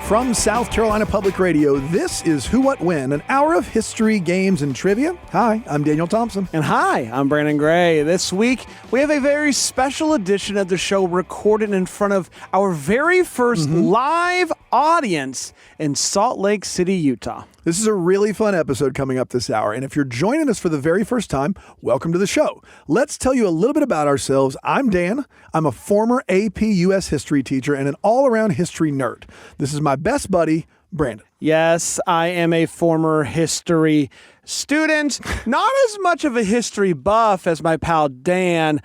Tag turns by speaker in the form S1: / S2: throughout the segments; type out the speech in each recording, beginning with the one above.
S1: From South Carolina Public Radio, this is Who, What, When, an hour of history, games, and trivia. Hi, I'm Daniel Thompson.
S2: And hi, I'm Brandon Gray. This week, we have a very special edition of the show recorded in front of our very first live audience in Salt Lake City, Utah.
S1: This is a really fun episode coming up this hour, and if you're joining us for the very first time, welcome to the show. Let's tell you a little bit about ourselves. I'm Dan. I'm a former AP U.S. history teacher and an all-around history nerd. This is my best buddy, Brandon.
S2: Yes, I am a former history student, not as much of a history buff as my pal Dan.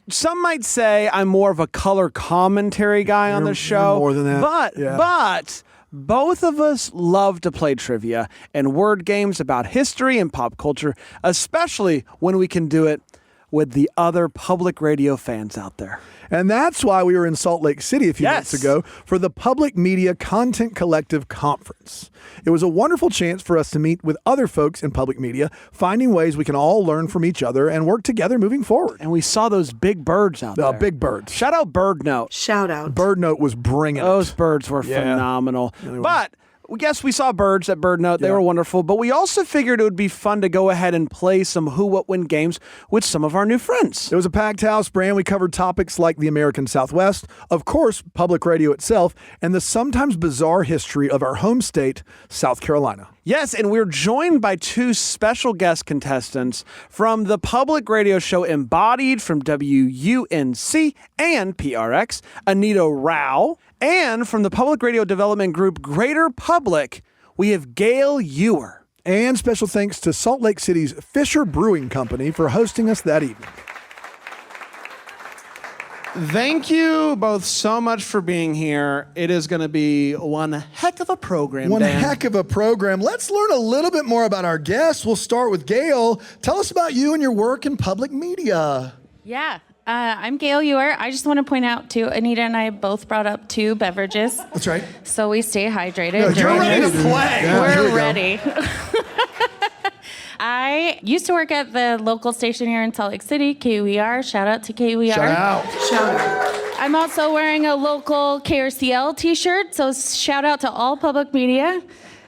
S2: Some might say I'm more of a color commentary guy on the show.
S1: You're more than that.
S2: But both of us love to play trivia and word games about history and pop culture, especially when we can do it with the other public radio fans out there.
S1: And that's why we were in Salt Lake City a few months ago for the Public Media Content Collective Conference. It was a wonderful chance for us to meet with other folks in public media, finding ways we can all learn from each other and work together moving forward.
S2: And we saw those big birds out there.
S1: Big birds.
S2: Shout out Bird Note.
S3: Shout out.
S1: Bird Note was bringing
S2: Those
S1: it.
S2: birds were phenomenal. But yes, we saw birds at Bird Note. They were wonderful. But we also figured it would be fun to go ahead and play some Who, What, When games with some of our new friends.
S1: It was a packed house, Brand. We covered topics like the American Southwest, of course, public radio itself, and the sometimes bizarre history of our home state, South Carolina.
S2: Yes, and we're joined by two special guest contestants from the public radio show Embodied from WUNC and PRX, Anita Rao, and from the public radio development group Greater Public, we have Gail Ewer.
S1: And special thanks to Salt Lake City's Fisher Brewing Company for hosting us that evening.
S2: Thank you both so much for being here. It is going to be one heck of a program,
S1: One
S2: Dan.
S1: heck of a program. Let's learn a little bit more about our guests. We'll start with Gail. Tell us about you and your work in public media.
S4: Yeah, I'm Gail Ewer. I just want to point out, too, Anita and I both brought up 2 beverages.
S1: That's right.
S4: So we stay hydrated.
S1: No,
S4: during
S1: you're ready
S4: this.
S1: to play. Yeah, here we
S4: We're
S1: go.
S4: ready. I used to work at the local station here in Salt Lake City, KUER. Shout out to KUER.
S1: Shout out.
S3: Shout out.
S4: I'm also wearing a local KRCL t-shirt, so shout out to all public media.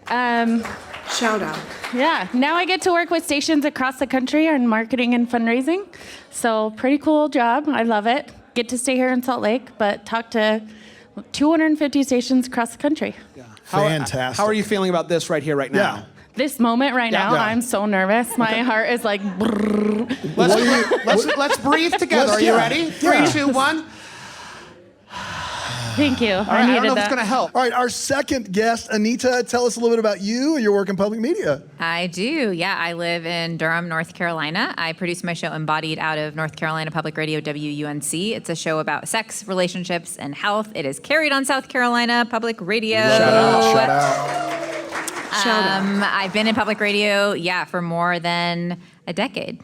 S3: Shout out.
S4: Yeah, now I get to work with stations across the country on marketing and fundraising. So pretty cool job. I love it. Get to stay here in Salt Lake, but talk to 250 stations across the country.
S1: Fantastic.
S2: How are you feeling about this right here, right now?
S1: Yeah.
S4: This moment right now, I'm so nervous. My heart is like, brrr.
S2: Let's breathe together. Are you ready? 3, 2, 1.
S4: Thank you.
S2: All right, I don't know if it's
S4: that.
S2: going to help.
S1: All right, our second guest, Anita, tell us a little bit about you and your work in public media.
S5: I do. Yeah, I live in Durham, North Carolina. I produce my show Embodied out of North Carolina Public Radio WUNC. It's a show about sex, relationships, and health. It is carried on South Carolina Public Radio.
S1: Shout out.
S3: Shout out.
S5: I've been in public radio, for more than a decade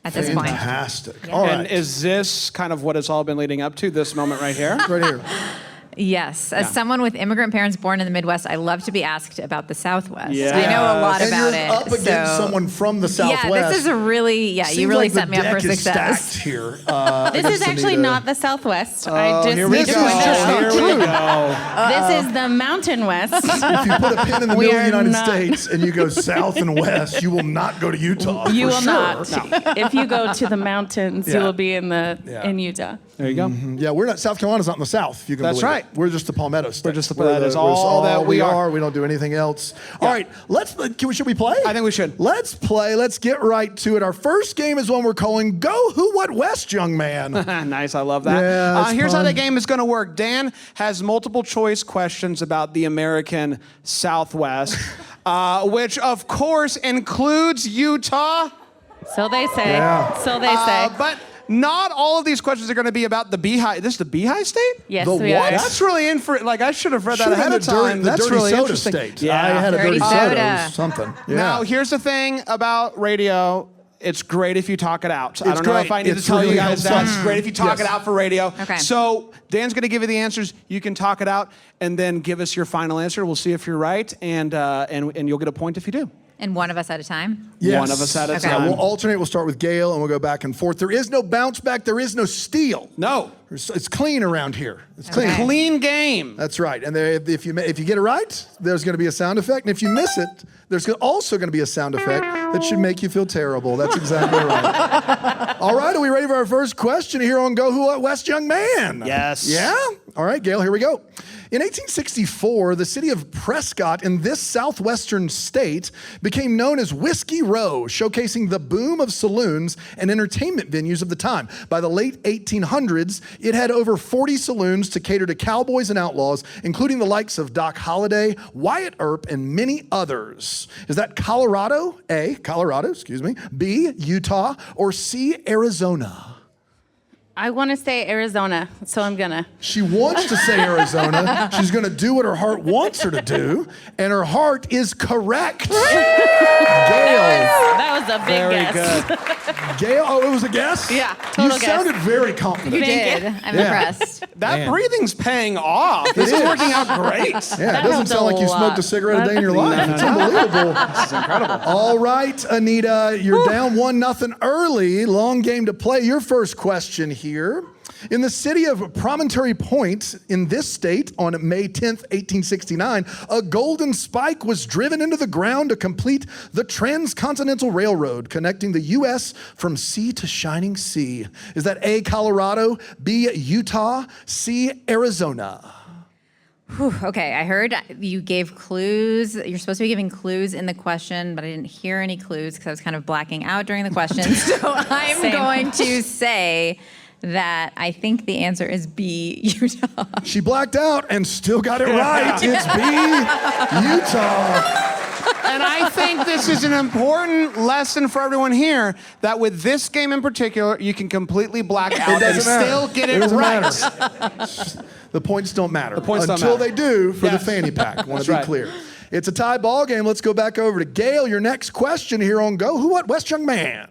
S5: at this point.
S1: Fantastic. All
S2: And
S1: right.
S2: is this kind of what it's all been leading up to, this moment right here?
S1: Right here.
S5: Yes. As someone with immigrant parents born in the Midwest, I love to be asked about the Southwest.
S2: Yeah.
S5: I know a lot
S1: and
S5: about
S1: you're
S5: it.
S1: up against someone from the Southwest.
S5: Yeah, this is a really,
S1: Seems
S5: you really
S1: like
S5: set me
S1: the
S5: up for
S1: deck is
S5: success.
S1: stacked here.
S4: This is actually not the Southwest. I just
S2: Here we
S4: need to
S2: go.
S4: point that out.
S2: Here we go.
S4: This is the Mountain West.
S1: If you put a pin in the
S4: We
S1: middle of the
S4: are
S1: United
S4: not.
S1: States and you go south and west, you will not go to Utah.
S4: You
S1: for
S4: will
S1: sure.
S4: not. If you go to the mountains,
S1: Yeah.
S4: you will be in Utah.
S2: There you go.
S1: Yeah, we're not. South Carolina's not in the south. If you can
S2: That's
S1: believe
S2: right.
S1: it. We're just the Palmetto State.
S2: We're just that is all that we are.
S1: We don't do anything else. All right, should we play?
S2: I think we should.
S1: Let's play. Let's get right to it. Our first game is one we're calling Go Who What West, young man.
S2: Nice, I love that.
S1: Yeah, it's
S2: Here's how
S1: fun.
S2: the game is going to work. Dan has multiple choice questions about the American Southwest, which of course includes Utah.
S4: So they say.
S1: Yeah.
S4: So they say.
S2: But not all of these questions are going to be about the Beehive. This is the Beehive State?
S4: Yes,
S1: The
S4: we
S1: what?
S4: are.
S2: That's really I should have read that
S1: Should've
S2: ahead
S1: been
S2: of time.
S1: the
S2: That's
S1: dirty
S2: really
S1: soda
S2: interesting.
S1: state.
S2: Yeah.
S1: I had a
S5: Dirty
S1: dirty soda.
S5: soda.
S1: Or something. Yeah.
S2: Now, here's the thing about radio. It's great if you talk it out. I
S1: It's
S2: don't know
S1: great.
S2: if I need
S1: It's
S2: to tell
S1: really
S2: you guys that.
S1: helpful.
S2: It's great if you talk
S1: Yes.
S2: it out for radio.
S5: Okay.
S2: So Dan's going to give you the answers. You can talk it out and then give us your final answer. We'll see if you're right, and you'll get a point if you do.
S5: And one of us at a time?
S1: Yes.
S2: One of us at a
S5: Okay.
S2: time.
S1: We'll alternate. We'll start with Gail, and we'll go back and forth. There is no bounce back. There is no steal.
S2: No.
S1: It's clean around here. It's clean.
S5: Okay.
S2: Clean game.
S1: That's right. And if you get it right, there's going to be a sound effect. And if you miss it, there's also going to be a sound effect that should make you feel terrible. That's exactly right. All right. Are we ready for our first question here on Go Who What West Young Man?
S2: Yes.
S1: Yeah? All right, Gail, here we go. In 1864, the city of Prescott in this southwestern state became known as Whiskey Row, showcasing the boom of saloons and entertainment venues of the time. By the late 1800s, it had over 40 saloons to cater to cowboys and outlaws, including the likes of Doc Holliday, Wyatt Earp, and many others. Is that Colorado? A, Colorado, excuse me. B, Utah, or C, Arizona?
S4: I want to say Arizona, so I'm gonna.
S1: She wants to say Arizona. She's going to do what her heart wants her to do, and her heart is correct. Gail.
S4: That was a big
S2: Very
S4: guess.
S2: good.
S1: Gail, oh, it was a guess?
S4: Yeah, total
S1: You
S4: guess.
S1: sounded very confident.
S5: You
S4: Thank
S5: did.
S4: you.
S5: I'm
S1: Yeah.
S5: impressed.
S2: That
S1: Man.
S2: breathing's paying off. This is working out great.
S1: Yeah, it
S4: That
S1: doesn't
S4: helped
S1: sound
S4: a
S1: like you smoked a
S4: lot.
S1: cigarette a day in your life. It's unbelievable.
S2: This is incredible.
S1: All right, Anita, you're down 1-0 early. Long game to play. Your first question here. In the city of Promontory Point in this state on May 10th, 1869, a golden spike was driven into the ground to complete the Transcontinental Railroad connecting the U.S. from sea to shining sea. Is that A, Colorado, B, Utah, C, Arizona?
S5: Whew, okay, I heard you gave clues. You're supposed to be giving clues in the question, but I didn't hear any clues because I was kind of blacking out during the question. So I'm
S4: Same.
S5: going to say that I think the answer is B, Utah.
S1: She blacked out and still got it right. It's B, Utah.
S2: And I think this is an important lesson for everyone here that with this game in particular, you can completely black out and
S1: doesn't matter.
S2: still get it
S1: Doesn't
S2: right.
S1: matter. The points don't matter.
S2: The points don't
S1: until
S2: matter.
S1: they do for the
S2: Yes.
S1: fanny pack. Want
S2: That's
S1: to be
S2: right.
S1: clear. It's a tie ball game. Let's go back over to Gail. Your next question here on Go Who What West Young Man.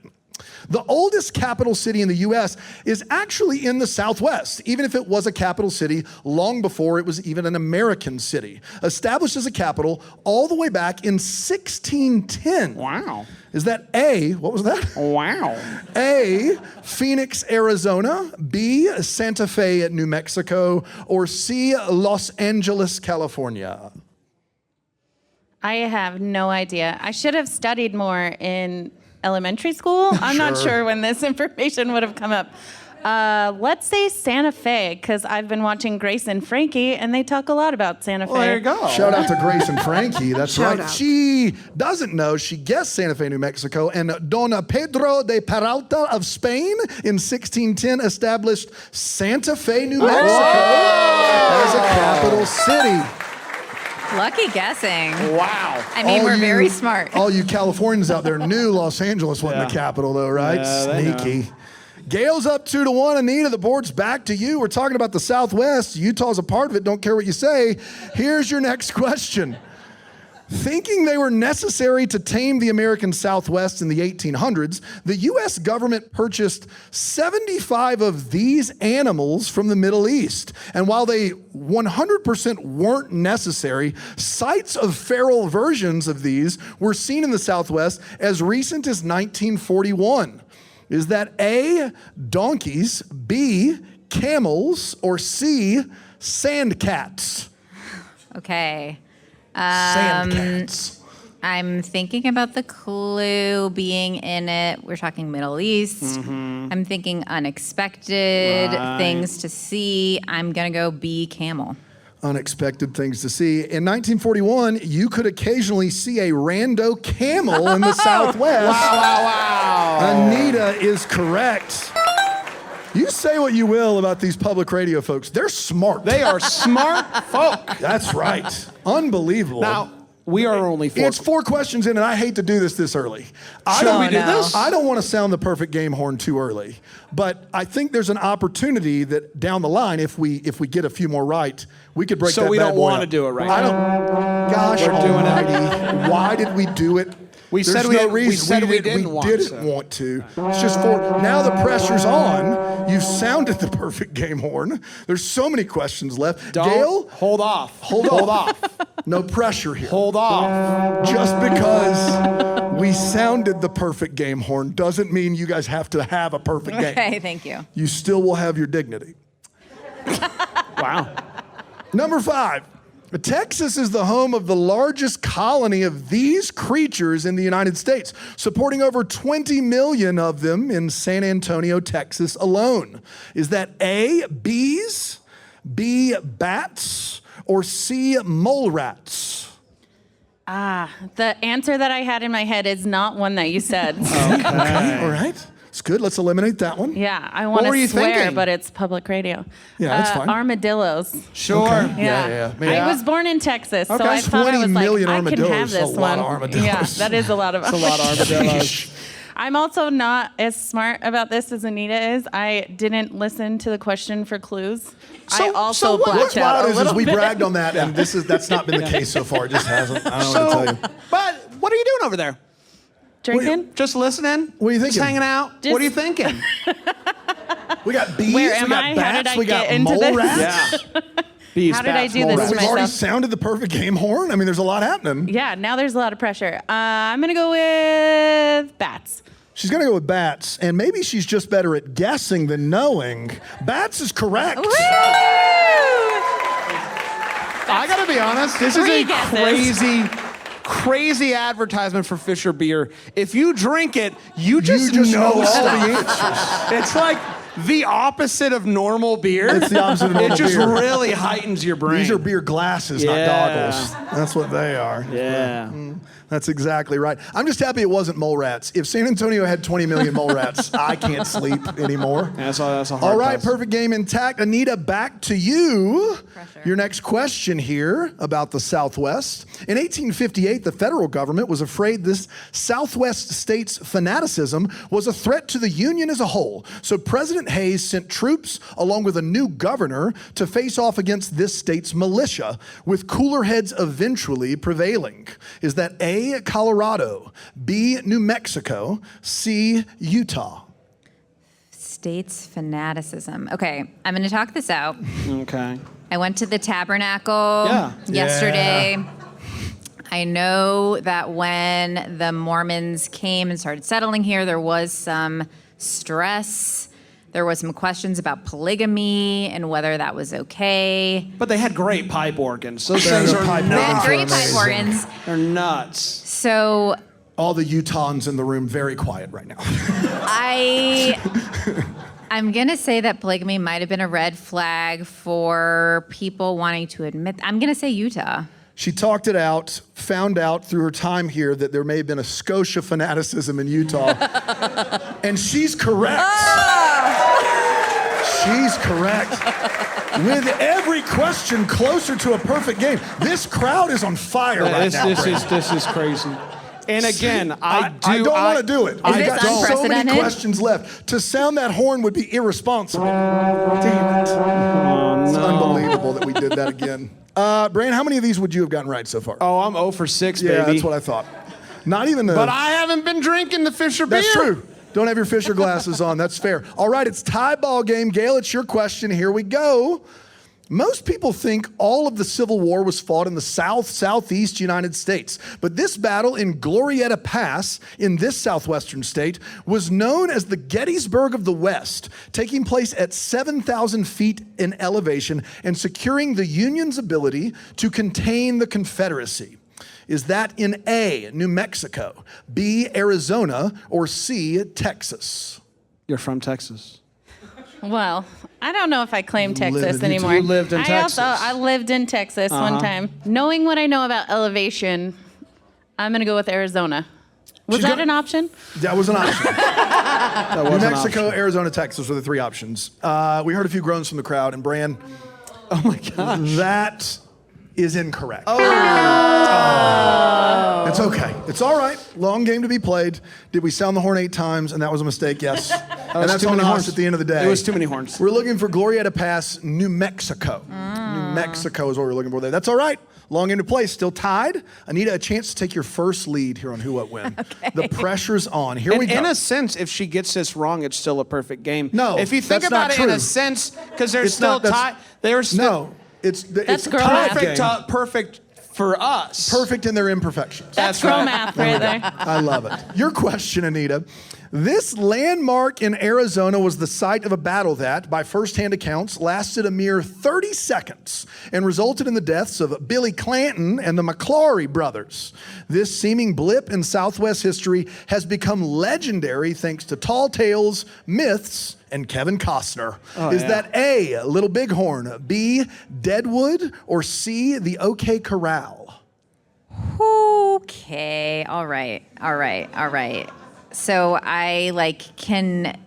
S1: The oldest capital city in the U.S. is actually in the Southwest, even if it was a capital city long before it was even an American city. Established as a capital all the way back in 1610.
S2: Wow.
S1: Is that A, what was that?
S2: Wow.
S1: A, Phoenix, Arizona, B, Santa Fe, New Mexico, or C, Los Angeles, California?
S4: I have no idea. I should have studied more in elementary school. I'm not
S1: Sure.
S4: sure when this information would have come up. Let's say Santa Fe, because I've been watching Grace and Frankie, and they talk a lot about Santa Fe.
S2: Well, there you go.
S1: Shout out to Grace and Frankie. That's
S3: Shout
S1: right.
S3: out.
S1: She doesn't know. She guessed Santa Fe, New Mexico. And Don Pedro de Peralta of Spain in 1610 established Santa Fe, New Mexico as a capital city.
S5: Lucky guessing.
S2: Wow.
S5: I mean,
S1: All
S5: we're
S1: you-
S5: very smart.
S1: All you Californians out there knew Los Angeles wasn't the
S2: Yeah.
S1: capital, though, right?
S2: Yeah, they know.
S1: Sneaky. Gail's up 2-1. Anita, the board's back to you. We're talking about the Southwest. Utah's a part of it. Don't care what you say. Here's your next question. Thinking they were necessary to tame the American Southwest in the 1800s, the U.S. government purchased 75 of these animals from the Middle East. And while they 100% weren't necessary, sites of feral versions of these were seen in the Southwest as recent as 1941. Is that A, donkeys, B, camels, or C, sand cats?
S5: Okay.
S1: Sand cats.
S5: I'm thinking about the clue being in it. We're talking Middle East. I'm thinking unexpected things to see. I'm going to go B, camel.
S1: Unexpected things to see. In 1941, you could occasionally see a rando camel in the Southwest.
S2: Wow.
S1: Anita is correct. You say what you will about these public radio folks. They're smart.
S2: They are smart folk.
S1: That's right. Unbelievable.
S2: Now, we are only four.
S1: It's 4 questions in, and I hate to do this early. I
S2: Should
S1: don't,
S2: we do this?
S1: I don't want to sound the perfect game horn too early, but I think there's an opportunity that down the line, if we get a few more right, we could break
S2: So
S1: that
S2: we
S1: bad
S2: don't
S1: boy
S2: wanna
S1: up.
S2: do it right
S1: I
S2: now.
S1: don't. Gosh
S2: We're doing it.
S1: almighty, why did we do it?
S2: We
S1: There's
S2: said
S1: no
S2: we didn't- we
S1: reason
S2: said we didn't want to.
S1: want to. It's just for now the pressure's on. You've sounded the perfect game horn. There's so many questions left. Gail,
S2: hold off.
S1: hold off. No pressure here.
S2: Hold off.
S1: Just because we sounded the perfect game horn doesn't mean you guys have to have a perfect game.
S5: Okay, thank you.
S1: You still will have your dignity.
S2: Wow.
S1: Number 5. Texas is the home of the largest colony of these creatures in the United States, supporting over 20 million of them in San Antonio, Texas alone. Is that A, bees, B, bats, or C, mole rats?
S4: The answer that I had in my head is not one that you said.
S1: Okay, all right. It's good. Let's eliminate that one.
S4: Yeah, I want
S2: were
S4: to
S2: you
S4: swear,
S2: thinking?
S4: but it's public radio.
S1: Yeah, that's fine.
S4: Armadillos.
S2: Sure.
S4: Yeah.
S1: Yeah.
S4: I was born in Texas, so
S2: Okay.
S4: I thought I
S1: 20
S4: was like,
S1: million
S4: I can
S1: armadillos
S4: have
S1: is a
S4: this
S1: lot
S4: one.
S1: of armadillos.
S4: Yeah, that is a lot of
S2: A lot of armadillos.
S4: I'm also not as smart about this as Anita is. I didn't listen to the question for clues. I also
S1: what's
S4: blacked out
S1: wild
S4: a
S1: is
S4: little
S1: we
S4: bit.
S1: bragged on that, and that's not been the case so far. It just hasn't. I don't know what to tell you.
S2: But what are you doing over there?
S4: Drinking?
S2: Just listening?
S1: What are you
S2: Just
S1: thinking?
S2: hanging out?
S4: Just-
S2: What are you thinking?
S1: We got bees,
S4: Where
S1: we
S4: am
S1: got
S4: I? How
S1: bats,
S4: did I
S1: we got
S4: get into
S1: mole
S4: this?
S1: rats.
S2: Bees,
S4: How did I
S2: bats,
S4: do
S2: mole
S4: this
S2: rats.
S4: to
S1: We've already
S4: myself?
S1: sounded the perfect game horn. I mean, there's a lot happening.
S4: Yeah, now there's a lot of pressure. I'm going to go with bats.
S1: She's going to go with bats, and maybe she's just better at guessing than knowing. Bats is correct.
S2: I gotta be honest, this is
S4: Three
S2: a
S4: guesses.
S2: crazy advertisement for Fisher beer. If you drink it, you just
S1: know all the
S2: stuff. It's like the opposite of normal beer.
S1: It's the opposite of normal
S2: It just
S1: beer.
S2: really heightens your brain.
S1: These are beer glasses, not
S2: Yeah.
S1: goggles. That's what they are.
S2: Yeah.
S1: That's exactly right. I'm just happy it wasn't mole rats. If San Antonio had 20 million mole rats, I can't sleep anymore.
S2: That's a hard
S1: All right,
S2: pass.
S1: perfect game intact. Anita, back to you.
S5: Pressure.
S1: Your next question here about the Southwest. In 1858, the federal government was afraid this Southwest state's fanaticism was a threat to the Union as a whole. So President Hayes sent troops along with a new governor to face off against this state's militia, with cooler heads eventually prevailing. Is that A, Colorado, B, New Mexico, C, Utah?
S5: States fanaticism. Okay, I'm going to talk this out.
S2: Okay.
S5: I went to the Tabernacle
S2: Yeah.
S5: yesterday. I know that when the Mormons came and started settling here, there was some stress. There was some questions about polygamy and whether that was okay.
S2: But they had great pipe organs. Those
S1: Yeah,
S2: things
S1: their
S2: are
S1: pipe
S5: They
S1: organs
S5: had
S2: nuts.
S1: are
S5: great pipe
S1: amazing.
S5: organs.
S2: They're nuts.
S5: So
S1: All the Utahns in the room very quiet right now.
S5: I'm going to say that polygamy might have been a red flag for people wanting to admit. I'm going to say Utah.
S1: She talked it out, found out through her time here that there may have been a Scotia fanaticism in Utah. And she's correct. She's correct. With every question closer to a perfect game, this crowd is on fire right now.
S2: This is crazy. And again,
S1: I don't want to do it. I
S5: this
S1: got so many
S5: unprecedented?
S1: questions left. To sound that horn would be irresponsible. Damn it. It's unbelievable that we did that again. Brian, how many of these would you have gotten right so far?
S2: Oh, I'm 0 for 6,
S1: yeah,
S2: baby.
S1: that's what I thought. Not even the...
S2: But I haven't been drinking the Fisher beer.
S1: That's true. Don't have your Fisher glasses on. That's fair. All right, it's tie ball game. Gail, it's your question. Here we go. Most people think all of the Civil War was fought in the southeast United States. But this battle in Glorieta Pass in this southwestern state was known as the Gettysburg of the West, taking place at 7,000 feet in elevation and securing the Union's ability to contain the Confederacy. Is that in A, New Mexico, B, Arizona, or C, Texas?
S2: You're from Texas.
S4: Well, I don't know if I claim Texas
S1: Lived in-
S4: anymore.
S2: you lived in Texas.
S4: I lived in Texas one time. Knowing what I know about elevation, I'm going to go with Arizona. Was
S1: She's
S4: that
S1: gonna-
S4: an option?
S1: That was an option.
S2: That
S1: New
S2: was an
S1: Mexico,
S2: option.
S1: Arizona, Texas were the three options. We heard a few groans from the crowd, and Bran,
S2: Oh my gosh.
S1: that is incorrect. Oh. It's okay. It's all right. Long game to be played. Did we sound the horn 8 times and that was a mistake? Yes. And that's on us at the end of the day.
S2: It was too many horns.
S1: We're looking for Glorieta Pass, New Mexico. New Mexico is what we're looking for there. That's all right. Long game to play. Still tied. Anita, a chance to take your first lead here on Who What When. Okay. The pressure's on. Here we go.
S2: In a sense, if she gets this wrong, it's still a perfect game.
S1: No,
S2: if you think
S1: that's
S2: about
S1: not
S2: it in
S1: true.
S2: a sense, because there's
S1: It's
S2: still
S1: not- that's-
S2: tie. There's still,
S1: No, it's
S4: girl math.
S2: perfect. Perfect for us.
S1: perfect in their imperfections.
S4: That's girl math right there.
S1: I love it. Your question, Anita. This landmark in Arizona was the site of a battle that, by first-hand accounts, lasted a mere 30 seconds and resulted in the deaths of Billy Clanton and the McClary brothers. This seeming blip in Southwest history has become legendary thanks to tall tales, myths, and Kevin Costner. Is that A, Little Bighorn, B, Deadwood, or C, the OK Corral?
S5: Okay. All right. So I can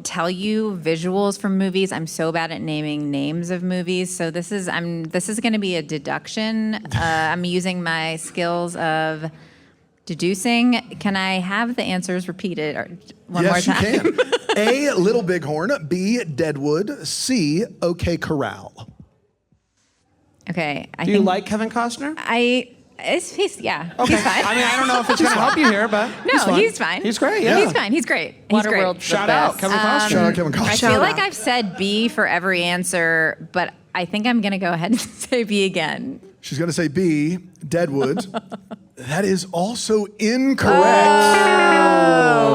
S5: tell you visuals from movies. I'm so bad at naming names of movies. So this is going to be a deduction. I'm using my skills of deducing. Can I have the answers repeated one more time?
S1: Yes, you can. A, Little Bighorn, B, Deadwood, C, OK Corral.
S5: Okay.
S2: Do you like Kevin Costner?
S5: He's fine.
S2: I mean, I don't know if it's going to help you here, but
S5: He's fine.
S2: He's great. Yeah.
S5: He's fine. He's great. He's great.
S4: Waterworld's the
S2: Shout out,
S4: best.
S2: Kevin Costner.
S1: Shout out Kevin Costner.
S5: I
S3: Shout
S5: feel like
S3: out.
S5: I've said B for every answer, but I think I'm going to go ahead and say B again.
S1: She's going to say B, Deadwood. That is also incorrect.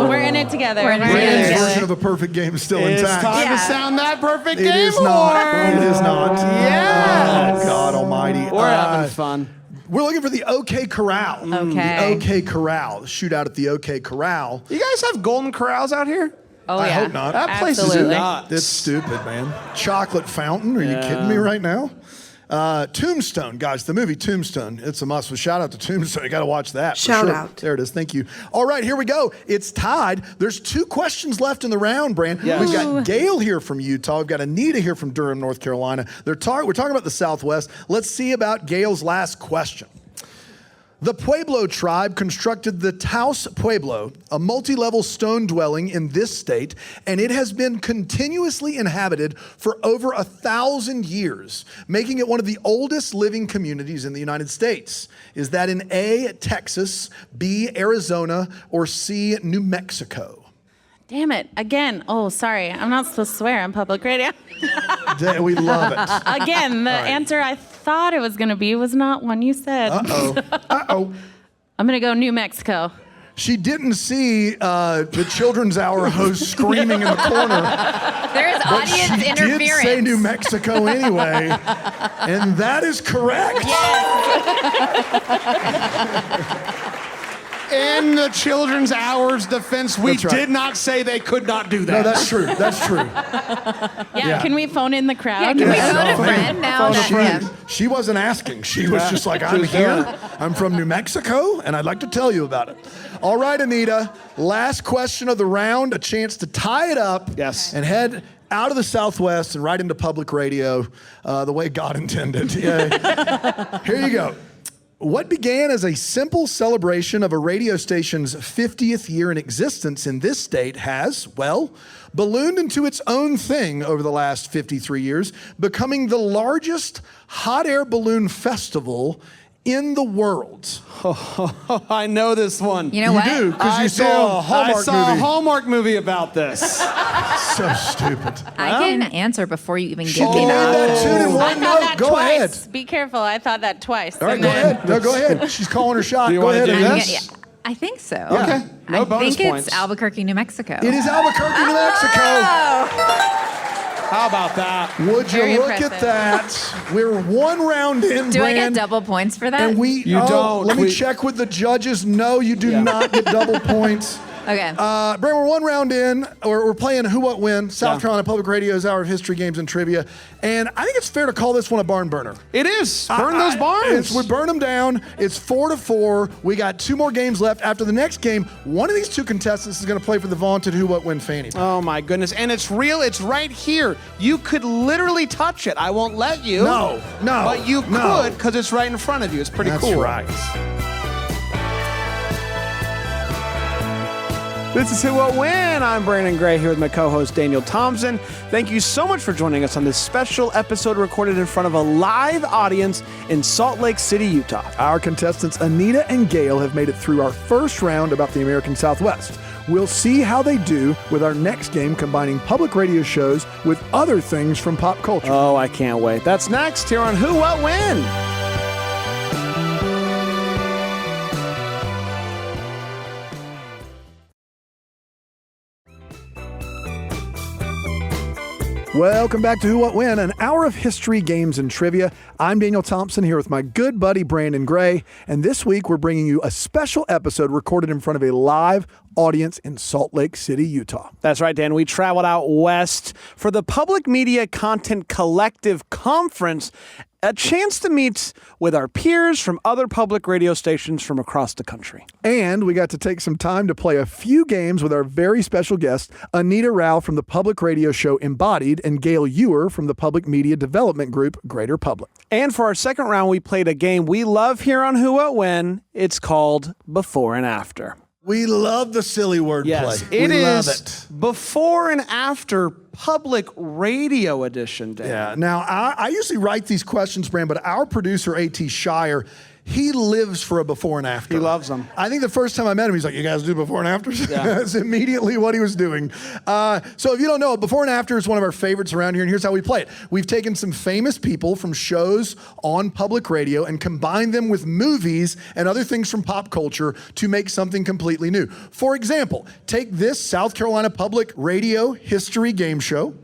S4: We're in it together.
S5: We're in it
S1: Brandon's
S5: together.
S1: version of a perfect game is still
S2: It's
S1: intact.
S2: time
S5: Yeah.
S2: to sound that perfect
S1: It
S2: game
S1: is not.
S2: horn.
S1: It is not.
S2: Yes.
S1: Oh, God almighty.
S2: We're having fun.
S1: We're looking for the OK Corral.
S5: Okay.
S1: The OK Corral. Shootout at the OK Corral.
S2: You guys have golden corrals out here?
S5: Oh,
S1: I
S5: yeah.
S1: hope not.
S2: That place
S4: Absolutely.
S2: is nuts.
S1: It's stupid, man. Chocolate fountain? Are you kidding me right now? Tombstone, guys, the movie Tombstone. It's a must. Shout out to Tombstone. You got to watch that. for
S3: Shout
S1: sure.
S3: out.
S1: There it is. Thank you. All right, here we go. It's tied. There's 2 questions left in the round, Brand.
S2: Yes.
S1: We've got Gail here from Utah. We've got Anita here from Durham, North Carolina. We're talking about the Southwest. Let's see about Gail's last question. The Pueblo tribe constructed the Taos Pueblo, a multi-level stone dwelling in this state, and it has been continuously inhabited for over 1,000 years, making it one of the oldest living communities in the United States. Is that in A, Texas, B, Arizona, or C, New Mexico?
S4: Damn it. Again. Oh, sorry. I'm not supposed to swear on public radio.
S1: We love it.
S4: Again, the answer I thought it was going to be was not one you said.
S1: Uh-oh.
S4: I'm going to go New Mexico.
S1: She didn't see the Children's Hour host screaming in the corner.
S5: There is
S1: But
S5: audience
S1: she
S5: interference.
S1: did say New Mexico anyway, and that is correct.
S2: In the Children's Hour's defense, we
S1: That's right.
S2: did not say they could not do that.
S1: No, that's true. That's true.
S4: Yeah, can we phone in the crowd?
S5: Yeah, can we
S1: Yeah.
S5: phone a
S1: No,
S5: friend now? That,
S1: She wasn't asking. She was just like, I'm here. I'm from New Mexico, and I'd like to tell you about it. All right, Anita. Last question of the round. A chance to tie it up.
S2: Yes.
S1: And head out of the Southwest and right into public radio the way God intended. Yeah. Here you go. What began as a simple celebration of a radio station's 50th year in existence in this state has, well, ballooned into its own thing over the last 53 years, becoming the largest hot air balloon festival in the world.
S2: I know this one.
S5: you know what?
S1: do, because
S2: I
S1: you saw a Hallmark
S2: I saw
S1: movie.
S2: a Hallmark movie about this.
S1: So stupid.
S5: I can answer before you even
S1: She
S5: give me
S1: gave
S5: that.
S1: that 2 to
S4: I
S1: 1
S4: thought
S1: note.
S4: that
S1: Go
S4: twice.
S1: ahead.
S4: Be careful. I thought that twice.
S1: All right,
S4: And
S1: go
S4: then-
S1: ahead. No, go ahead. She's calling her shot.
S2: Do you
S1: Go
S2: wanna
S1: ahead,
S2: do
S1: Anita.
S2: this?
S5: Yeah, I think so.
S2: Okay. No bonus
S5: I think
S2: points.
S5: it's Albuquerque, New Mexico.
S1: It is Albuquerque, New Mexico.
S2: How about that?
S1: Would you
S4: Very
S1: look at
S4: impressive.
S1: that? We're 1 round in,
S5: Do I get
S1: Brand,
S5: double points for that?
S1: And we
S2: You don't.
S1: Let me
S2: We-
S1: check with the judges. No, you do not get double points.
S5: Okay.
S1: Brandon, we're one round in. We're playing Who, What, When, South Carolina Public Radio's Hour of History, Games, and Trivia. And I think it's fair to call this one a barn burner.
S2: It is. Burn those barns.
S1: We burn them down. It's 4-4. We got 2 more games left. After the next game, one of these 2 contestants is going to play for the vaunted Who, What, When fanny pack.
S2: Oh my goodness. And it's real. It's right here. You could literally touch it. I won't let you.
S1: No.
S2: But you could because it's right in front of you. It's pretty cool.
S1: That's right.
S2: This is Who, What, When. I'm Brandon Gray here with my co-host Daniel Thompson. Thank you so much for joining us on this special episode recorded in front of a live audience in Salt Lake City, Utah.
S1: Our contestants Anita and Gail have made it through our first round about the American Southwest. We'll see how they do with our next game combining public radio shows with other things from pop culture.
S2: Oh, I can't wait. That's next here on Who, What, When.
S1: Welcome back to Who, What, When, an hour of history, games, and trivia. I'm Daniel Thompson here with my good buddy Brandon Gray, and this week we're bringing you a special episode recorded in front of a live audience in Salt Lake City, Utah.
S2: That's right, Dan. We traveled out west for the Public Media Content Collective Conference, a chance to meet with our peers from other public radio stations from across the country.
S1: And we got to take some time to play a few games with our very special guests, Anita Rao from the public radio show Embodied and Gail Ewer from the public media development group Greater Public.
S2: And for our second round, we played a game we love here on Who, What, When. It's called Before and After.
S1: We love the silly wordplay.
S2: Yes,
S1: we love
S2: is
S1: it.
S2: Before and After Public Radio Edition, Dan.
S1: Yeah. Now, I usually write these questions, Brand, but our producer, A.T. Shire, he lives for a before and after.
S2: He loves them.
S1: I think the first time I met him, he's like, you guys do before and afters?
S2: Yeah.
S1: That's immediately what he was doing. So if you don't know, before and after is one of our favorites around here, and here's how we play it. We've taken some famous people from shows on public radio and combined them with movies and other things from pop culture to make something completely new. For example, take this South Carolina Public Radio history game show,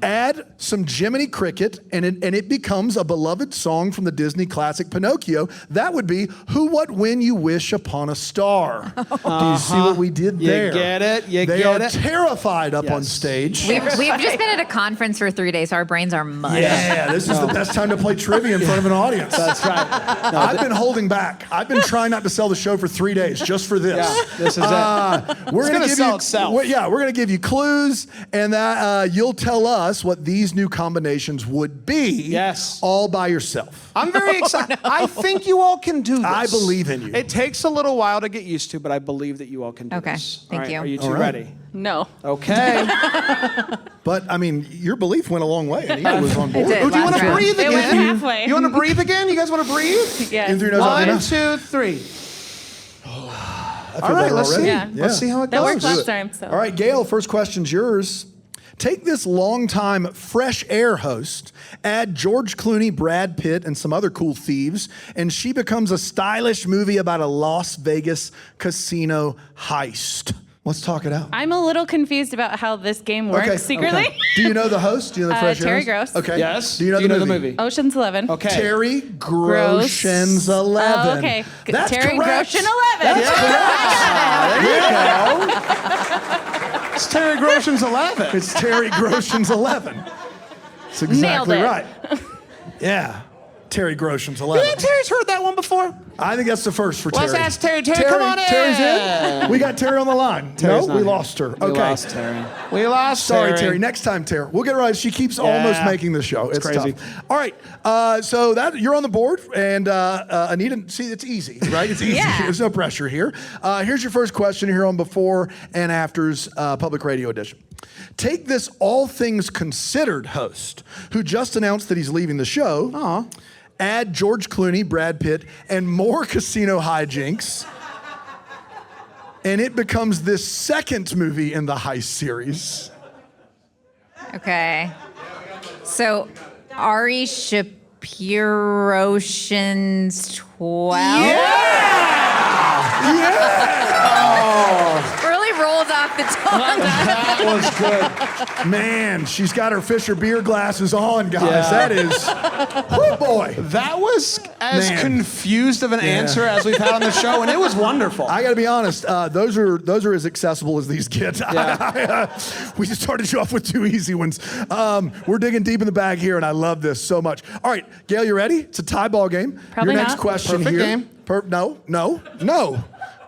S1: add some Jiminy Cricket, and it becomes a beloved song from the Disney classic Pinocchio. That would be Who, What, When You Wish Upon a Star. Do you see what we did there?
S2: You get it?
S1: They are terrified up on stage.
S5: We've just been at a conference for 3 days, so our brains are mush.
S1: Yeah, this is the best time to play trivia in front of an audience.
S2: That's right.
S1: I've been holding back. I've been trying not to sell the show for 3 days just for this.
S2: Yeah, this is it.
S1: We're going to
S2: sell itself.
S1: We're going to give you clues, and that you'll tell us what these new combinations would be.
S2: Yes.
S1: All by yourself.
S2: I'm very excited. I think you all can do this.
S1: I believe in you.
S2: It takes a little while to get used to, but I believe that you all can do
S5: Okay,
S2: this.
S5: thank
S2: All right,
S5: you.
S2: Are you two
S1: All right.
S2: ready?
S4: No.
S2: Okay.
S1: But I mean, your belief went a long way. Anita was on board.
S5: did.
S2: Oh, do you want
S5: Last
S2: to
S5: round.
S2: breathe
S4: It
S2: again?
S4: was halfway.
S2: You want to breathe again? You guys want to breathe?
S4: Yes.
S1: In through your nose, out
S2: 1,
S1: your mouth.
S2: 2, 3.
S1: I feel
S2: All right,
S1: better
S2: let's
S1: already.
S2: see.
S4: Yeah.
S2: Let's see how it
S4: That
S2: goes.
S4: worked last time. So.
S1: All right, Gail, first question's yours. Take this longtime Fresh Air host, add George Clooney, Brad Pitt, and some other cool thieves, and she becomes a stylish movie about a Las Vegas casino heist. Let's talk it out.
S4: I'm a little confused about how this game works secretly.
S1: okay. Do you know the host? Do you know the Fresh Air
S4: Terry
S1: host?
S4: Gross.
S1: Okay.
S2: Yes.
S1: Do you know the movie?
S4: Ocean's 11.
S2: Okay.
S1: Terry Groschen's 11.
S4: Oh, okay.
S1: That's
S4: Terry
S1: correct.
S4: Groschen 11.
S2: It's Terry Groschen's 11.
S1: It's Terry Groschen's 11. That's exactly
S4: Nailed it.
S1: right. Yeah. Terry Groschen's
S2: You
S1: 11.
S2: think Terry's heard that one before?
S1: I think that's the first for
S2: Let's
S1: Terry.
S2: ask Terry. Terry, come on in.
S1: Terry's in. We got Terry on the line.
S2: Terry's
S1: no,
S2: not
S1: we
S2: here.
S1: lost her.
S2: We
S1: Okay.
S2: lost Terry. We lost
S1: Sorry,
S2: Terry.
S1: Terry. Next time, Terry. We'll get her right. She keeps almost making the show. It's
S2: crazy.
S1: tough. All right. So that you're on the board, and Anita. See, it's easy, right? It's easy.
S5: Yeah.
S1: There's no pressure here. Here's your first question here on Before and After's Public Radio Edition. Take this All Things Considered host who just announced that he's leaving the show. Add George Clooney, Brad Pitt, and more casino hijinks. And it becomes this second movie in the heist series.
S5: Okay. So, Ari Shapiro-Ocean's 12? Really rolled off off the tongue.
S1: That was good. Man, she's got her Fisher beer glasses on, guys.
S2: Yeah.
S1: That is, oh boy.
S2: That was as
S1: Man.
S2: confused of an answer as we've had on the show, and it was wonderful.
S1: I got to be honest. Those are as accessible as these get.
S2: Yeah.
S1: We just started you off with 2 easy ones. We're digging deep in the bag here, and I love this so much. All right, Gail, you ready? It's a tie ball game.
S4: Probably
S1: Your next
S4: not.
S1: question
S2: Perfect
S1: here.
S2: game.
S1: No.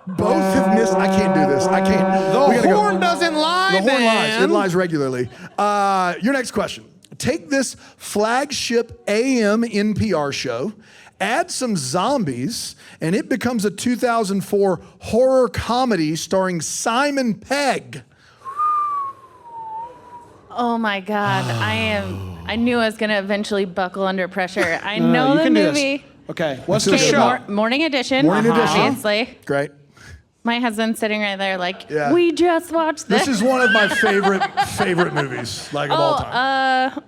S1: Both have missed. I can't do this. I can't.
S2: The
S1: We gotta go.
S2: horn doesn't lie,
S1: The horn lies.
S2: Dan.
S1: It lies regularly. Your next question. Take this flagship AM NPR show, add some zombies, and it becomes a 2004 horror comedy starring Simon Pegg.
S4: Oh my God, I knew I was gonna eventually buckle under pressure. I know
S2: you
S4: the
S2: can do this.
S4: movie.
S2: Okay, what's
S1: Let's
S2: the
S1: do it.
S2: show?
S4: Morning Edition.
S1: Morning Edition.
S4: Obviously.
S1: Great.
S4: My husband's sitting right there like,
S1: Yeah.
S4: we just watched this.
S1: This is one of my favorite movies, like of all time.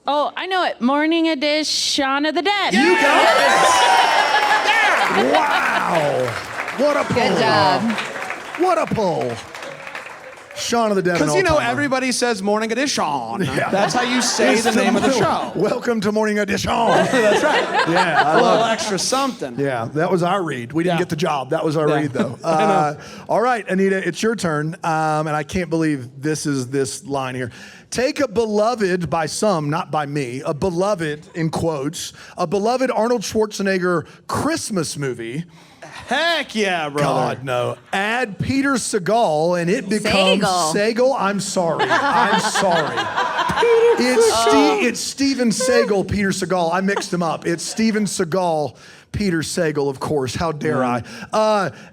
S4: Oh, I know it. Morning Edition, Shaun of the Dead.
S1: You got it. Wow. What a pull.
S5: Good job.
S1: What a pull. Shaun of the Dead.
S2: Because
S1: an all-timer.
S2: everybody says Morning Edition.
S1: Yeah.
S2: That's how you say
S1: It's
S2: the name of the show.
S1: Welcome to Morning Edition.
S2: That's right.
S1: Yeah, I
S2: A little
S1: love it.
S2: extra something.
S1: Yeah, that was our read. We didn't
S2: Yeah.
S1: get the job. That was our
S2: Yeah.
S1: read, though. All right, Anita, it's your turn. And I can't believe this is this line here. Take a beloved by some, not by me, a beloved, in quotes, a beloved Arnold Schwarzenegger Christmas movie.
S2: Heck yeah, brother.
S1: God, no. Add Peter Segal, and it becomes Segal. I'm sorry. It's Steven Seagal, Peter Segal. I mixed them up. It's Steven Seagal, Peter Sagal, of course. How dare I?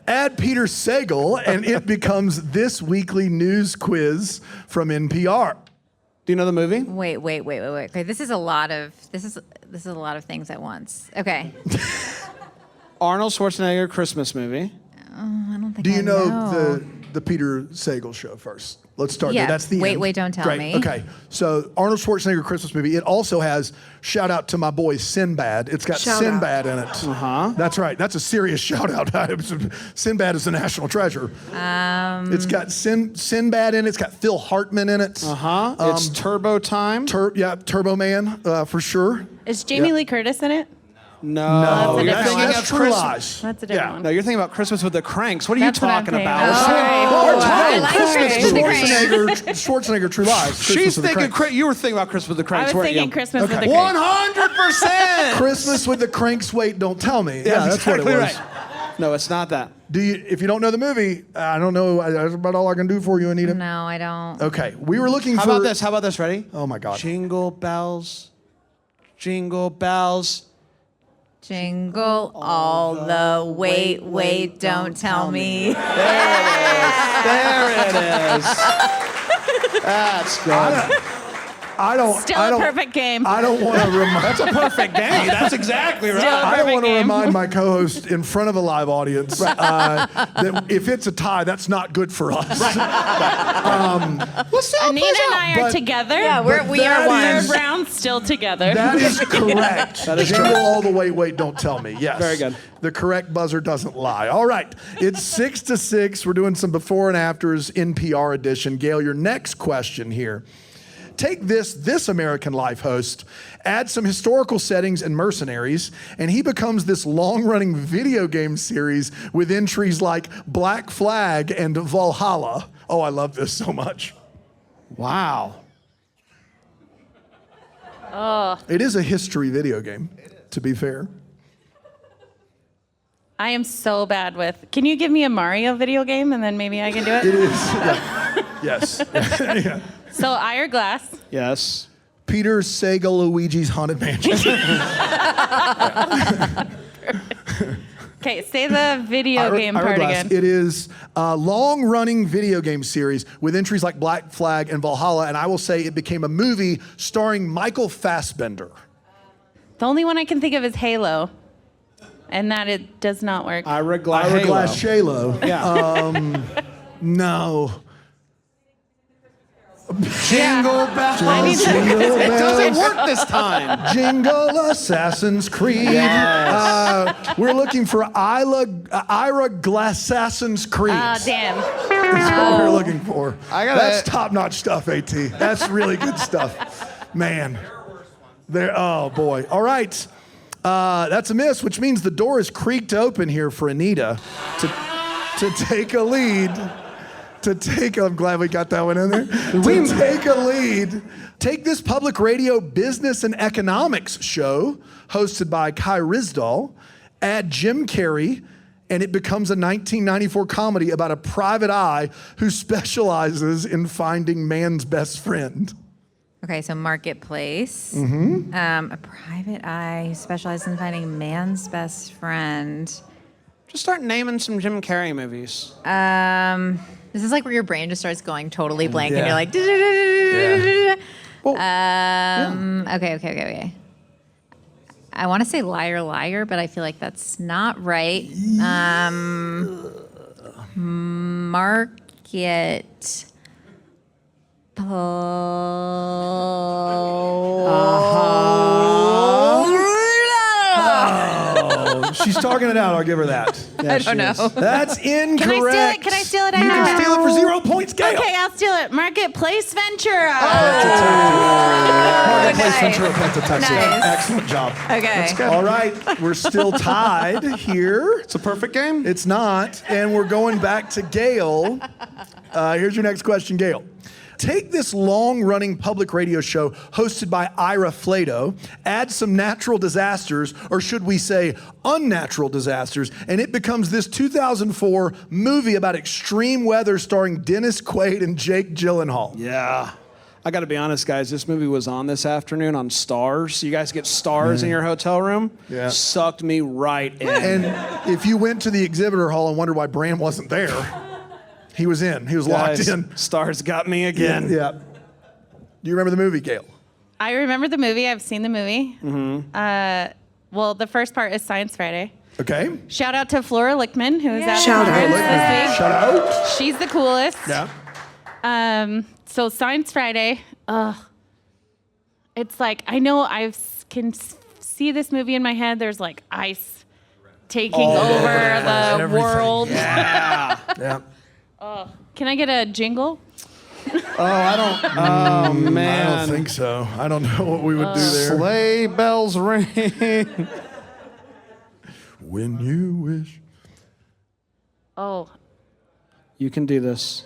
S1: Add Peter Sagal, and it becomes this weekly news quiz from NPR.
S2: Do you know the movie?
S5: Wait. Okay, this is a lot of things at once. Okay.
S2: Arnold Schwarzenegger Christmas movie.
S5: I don't think
S1: Do you
S5: I
S1: know the Peter Sagal show first? Let's start
S5: Yeah.
S1: there. That's the end.
S5: Wait, don't tell
S1: Great.
S5: me.
S1: Okay. So Arnold Schwarzenegger Christmas movie. It also has shout out to my boy Sinbad. It's got
S3: Shout
S1: Sinbad in it.
S2: Uh-huh.
S1: That's right. That's a serious shout out. Sinbad is a national treasure. It's got Sinbad in it. It's got Phil Hartman in it.
S2: Huh? It's Turbo Time.
S1: Turbo Man for sure.
S4: Is Jamie Lee Curtis in it?
S2: No.
S4: That's a
S2: you're
S4: different
S2: thinking
S4: one.
S1: That's
S2: of
S1: True
S2: Christmas.
S1: Lies.
S4: That's a different one.
S2: No, you're thinking about Christmas with the Cranks. What are
S4: That's
S2: you
S4: what I'm
S2: talking
S4: thinking.
S2: about?
S4: Oh,
S5: I like
S1: Christmas
S5: Christmas
S1: with
S5: with the Cranks.
S1: Schwarzenegger True Lies. Christmas
S2: She's
S1: with the
S2: thinking,
S1: Cranks.
S2: you were thinking about Christmas with the
S4: I
S2: Cranks,
S4: was
S2: weren't
S4: thinking
S2: you?
S4: Christmas with the
S1: Okay.
S4: Cranks.
S2: 100%.
S1: Christmas with the Cranks. Wait, don't tell me. Yeah, that's
S2: exactly
S1: what it was.
S2: right. No, it's not that.
S1: If you don't know the movie, I don't know. That's about all I can do for you, Anita.
S5: No, I don't.
S1: Okay, we were looking
S2: How
S1: for.
S2: about this? How about this? Ready?
S1: Oh my God.
S2: Jingle bells, jingle bells.
S5: Jingle all the wait, don't tell me.
S2: There it is. That's good.
S1: I don't.
S4: Still
S1: I
S4: a
S1: don't,
S4: perfect game.
S1: I don't want to remind.
S2: That's a perfect game. That's exactly right.
S4: Still a
S1: I don't
S4: perfect
S1: want to
S4: game.
S1: remind my co-host in front of a live audience that if it's a tie, that's not good for us.
S2: Let's see how it
S4: Anita
S2: plays
S4: and
S2: out.
S4: I are
S1: But-
S4: together.
S5: Yeah, we
S1: that
S5: are one.
S1: is-
S4: Third round still together.
S1: That is correct.
S2: That is
S1: Jingle
S2: correct.
S1: all the way, wait, don't tell me. Yes.
S2: Very good.
S1: The correct buzzer doesn't lie. All right. It's 6-6. We're doing some before and afters NPR edition. Gail, your next question here. Take this American Life host, add some historical settings and mercenaries, and he becomes this long-running video game series with entries like Black Flag and Valhalla. Oh, I love this so much.
S2: Wow.
S1: It is a history video game, to be fair.
S4: I am so bad with. Can you give me a Mario video game and then maybe I can do
S1: It
S4: it?
S1: is. Yeah. Yes. Yeah.
S4: So Ire Glass.
S2: Yes.
S1: Peter Sagal Luigi's Haunted Mansion.
S4: Okay, say the video game part
S1: Hourglass.
S4: again.
S1: It is a long-running video game series with entries like Black Flag and Valhalla, and I will say it became a movie starring Michael Fassbender.
S4: The only one I can think of is Halo, and that it does not work.
S2: Ira Glass.
S1: Hourglass Shalo.
S2: Yeah.
S1: No.
S2: Jingle bells. It doesn't work this time.
S1: Jingle Assassin's Creed. We're looking for Ira Glassassin's Creed.
S4: Damn.
S1: That's what we're looking for. That's
S2: gotta-
S1: top-notch stuff, AT. That's really good stuff. Man. Oh, boy. All right. That's a miss, which means the door is creaked open here for Anita to take a lead. I'm glad we got that one in there. To take a lead. Take this public radio business and economics show hosted by Kai Ryssdal, add Jim Carrey, and it becomes a 1994 comedy about a private eye who specializes in finding man's best friend.
S5: Okay, so Marketplace. A private eye who specializes in finding man's best friend.
S2: Just start naming some Jim Carrey movies.
S5: This is like where your brain just starts going totally blank and
S1: Yeah.
S5: you're like, okay. I want to say Liar Liar, but I feel like that's not right. Market.
S1: She's talking it out. I'll give her that.
S5: I don't know.
S1: That's incorrect.
S4: Can I steal it?
S1: You can steal it for 0 points, Gail.
S4: Okay, I'll steal it. Marketplace Ventura.
S1: Marketplace Ventura Pentatex.
S5: Nice.
S1: Excellent job.
S5: Okay.
S1: All right, we're still tied here.
S2: It's a perfect game.
S1: It's not, and we're going back to Gail. Here's your next question, Gail. Take this long-running public radio show hosted by Ira Flatow, add some natural disasters, or should we say unnatural disasters, and it becomes this 2004 movie about extreme weather starring Dennis Quaid and Jake Gyllenhaal.
S2: Yeah. I got to be honest, guys. This movie was on this afternoon on Stars. You guys get Stars in your hotel room?
S1: Yeah.
S2: Sucked me right in.
S1: And if you went to the exhibitor hall and wondered why Bram wasn't there, he was in. He was locked
S2: Guys,
S1: in.
S2: Stars got me again.
S1: Yeah. Do you remember the movie, Gail?
S4: I remember the movie. I've seen the movie. Well, the first part is Science Friday.
S1: Okay.
S4: Shout out to Flora Lickman, who is at the
S3: Shout out.
S4: conference this week.
S1: Shout out.
S4: She's the coolest.
S1: Yeah.
S4: So Science Friday, it's like, I know can see this movie in my head. There's like ice taking over the
S1: Everything.
S4: world.
S1: Yeah.
S4: Can I get a jingle?
S1: I
S2: Man.
S1: don't think so. I don't know what we would do there.
S2: Sleigh bells ring.
S1: When you wish.
S4: Oh,
S2: You can do this.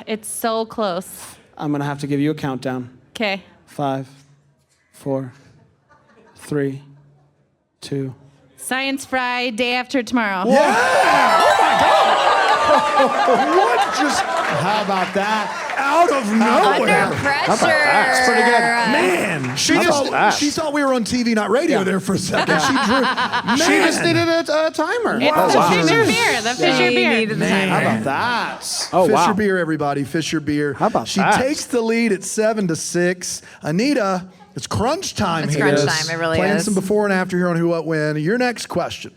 S4: it's so close.
S2: I'm going to have to give you a countdown.
S4: Okay.
S2: 5, 4, 3, 2.
S4: Science Friday, day after tomorrow.
S1: What just
S2: How about that?
S1: out of nowhere?
S5: Under pressure.
S2: That's pretty good.
S1: Man, she thought we were on TV, not radio there for a second. She drew.
S2: She just needed a timer.
S4: It's
S1: Wow.
S4: the Fisher beer. The Fisher beer.
S5: needed the time.
S2: How about that?
S1: Fisher beer, everybody. Fisher beer.
S2: How about
S1: she
S2: that?
S1: takes the lead at 7-6. Anita, it's crunch time
S5: It's
S1: here.
S5: crunch time, it really
S1: Playing
S5: is.
S1: some before and after here on Who What When. Your next question.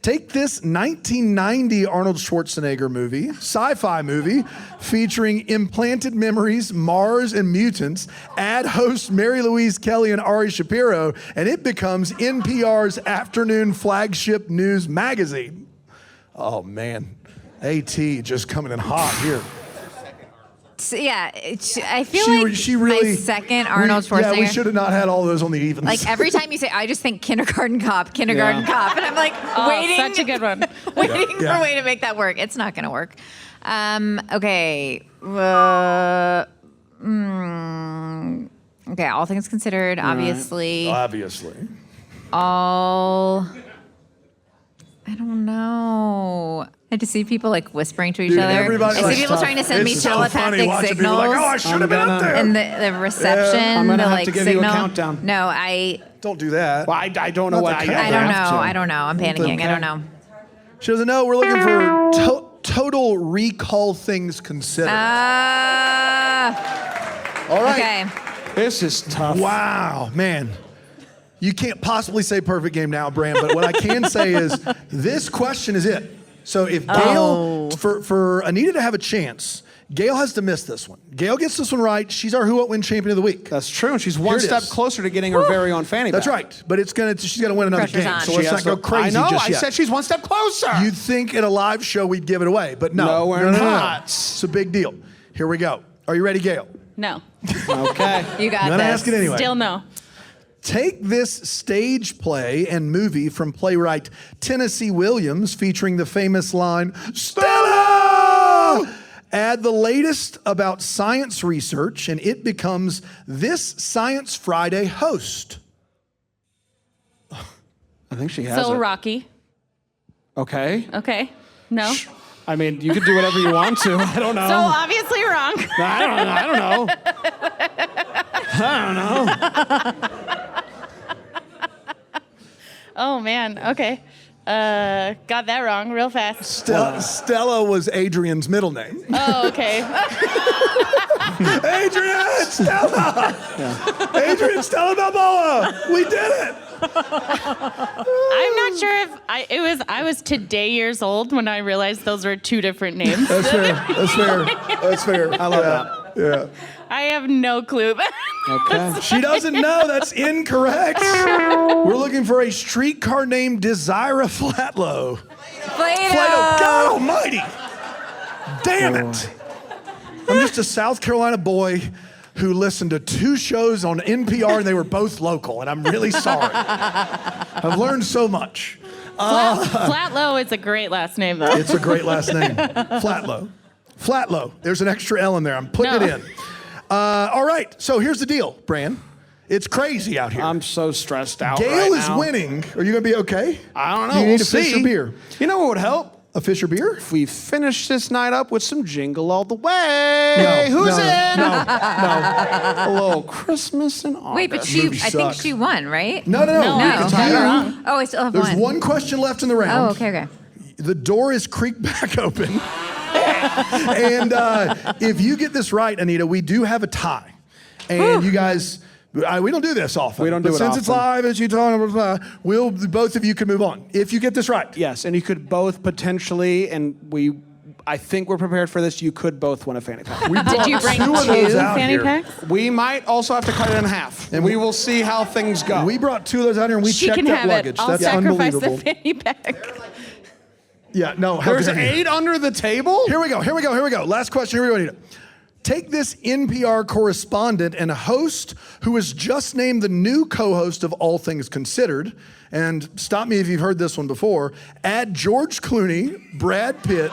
S1: Take this 1990 Arnold Schwarzenegger movie, sci-fi movie, featuring implanted memories, Mars, and mutants, add hosts Mary Louise Kelly and Ari Shapiro, and it becomes NPR's afternoon flagship news magazine. Oh, man. AT just coming in hot here.
S5: So, yeah, I feel like
S1: she really,
S5: my second Arnold Schwarzenegger.
S1: Yeah, we should have not had all those on the evens.
S5: Like every time you say, I just think Kindergarten Cop, Cop, and I'm like waiting,
S4: Such a good one.
S5: waiting
S1: Yeah.
S5: for a way to make that work. It's not going to work. Okay. Okay. All things considered, obviously.
S1: Obviously.
S5: All. I don't know. I just see people like whispering to each
S1: Dude,
S5: other.
S1: everybody
S5: I
S1: likes
S5: see people
S1: tough.
S5: trying to send me
S1: It's so funny
S5: telepathic
S1: watching people
S5: signals.
S1: like, oh, I should have been up there.
S5: and the reception,
S2: I'm gonna
S5: the
S2: have
S5: like
S2: to give you a
S5: signal.
S2: countdown.
S5: No, I
S1: Don't do that.
S2: Well, I don't know
S1: Not
S2: what
S1: the
S2: I
S1: countdown.
S5: I don't
S2: have
S5: know.
S2: to.
S5: I don't know. I'm panicking.
S1: okay.
S5: I don't know.
S1: She doesn't know. We're looking for total recall things considered. All right.
S5: Okay.
S2: This is tough.
S1: Wow, man. You can't possibly say perfect game now, Bram, but what I can say is this question is it. So if Gail, for Anita to have a chance, Gail has to miss this one. Gail gets this one right. She's our Who What Win Champion of the Week.
S2: That's true. She's one
S1: Here it
S2: step
S1: is.
S2: closer to getting her very own fanny
S1: That's
S2: pack.
S1: right. But she's gonna win another
S5: Pressure's
S1: game.
S5: on.
S1: So
S5: She
S1: let's
S2: has
S1: not go
S2: to-
S1: crazy
S2: I know.
S1: just
S2: I
S1: yet.
S2: said she's one step closer.
S1: You'd think in a live show we'd give it away, but no.
S2: No, we're not.
S1: It's a big deal. Here we go. Are you ready, Gail?
S4: No.
S2: Okay.
S5: You got
S1: I'm gonna
S5: this.
S1: ask it anyway.
S4: Still no.
S1: Take this stage play and movie from playwright Tennessee Williams featuring the famous line, Stella! Add the latest about science research and it becomes This Science Friday host.
S2: I think she has
S4: So
S2: it.
S4: Rocky.
S2: Okay.
S4: Okay. No.
S2: I mean, you could do whatever you want to. I don't know.
S4: So obviously wrong.
S2: I don't know.
S4: Oh man. Okay. Got that wrong real fast.
S1: Stella was Adrian's middle name.
S4: Oh, okay.
S1: Adrian! Stella! Adrian, Stella Balboa! We did it!
S4: I'm not sure if I was today years old when I realized those were two different names.
S1: That's fair. That's fair. That's fair. I love that. Yeah.
S4: I have no clue.
S2: Okay.
S1: She doesn't know. That's incorrect. We're looking for a streetcar named Desira Flatlow.
S5: Play-Doh.
S1: God almighty. Damn it. I'm just a South Carolina boy who listened to 2 shows on NPR and they were both local, and I'm really sorry. I've learned so much.
S4: Flatlow is a great last name, though.
S1: It's a great last name. Flatlow. Flatlow. There's an extra L in there. I'm putting
S4: No.
S1: it in. All right. So here's the deal, Bran. It's crazy out here.
S2: I'm so stressed out.
S1: Gail
S2: right
S1: is
S2: now.
S1: winning. Are you going to be okay?
S2: I don't know.
S1: Do you
S2: We'll
S1: need a fish
S2: see.
S1: or beer?
S2: You know what would help?
S1: A fish or beer?
S2: If we finish this night up with some Jingle All the Way.
S1: No,
S2: Who's
S1: no,
S2: in?
S1: No.
S2: A little Christmas in August.
S5: Wait, but I
S1: movie
S5: think
S1: sucks.
S5: she won, right?
S1: No.
S4: No,
S5: No.
S4: you got it wrong.
S5: Oh, I still have
S1: There's
S5: one.
S1: one question left in the round.
S5: Oh, okay.
S1: The door is creaked back open. And if you get this right, Anita, we do have a tie. And you guys, we don't do this often.
S2: We don't do
S1: but
S2: it
S1: since it's
S2: often.
S1: live, as you told both of you can move on. If you get this right.
S2: Yes, and you could both potentially, and I think we're prepared for this, you could both win a fanny pack.
S1: We
S4: Did
S1: brought
S4: you bring
S1: 2 of those out
S4: fanny
S1: here.
S4: packs?
S2: We might also have to cut it in half, and we will see how things go.
S1: We brought 2 of those out here and we
S4: She
S1: checked
S4: can
S1: that
S4: have
S1: luggage.
S4: it. I'll
S1: That's
S4: sacrifice
S1: unbelievable.
S4: the fanny pack.
S1: Yeah, no. How
S2: There's
S1: dare you.
S2: 8 under the table?
S1: Here we go. Last question. Here we go, Anita. Take this NPR correspondent and host who was just named the new co-host of All Things Considered, and stop me if you've heard this one before, add George Clooney, Brad Pitt,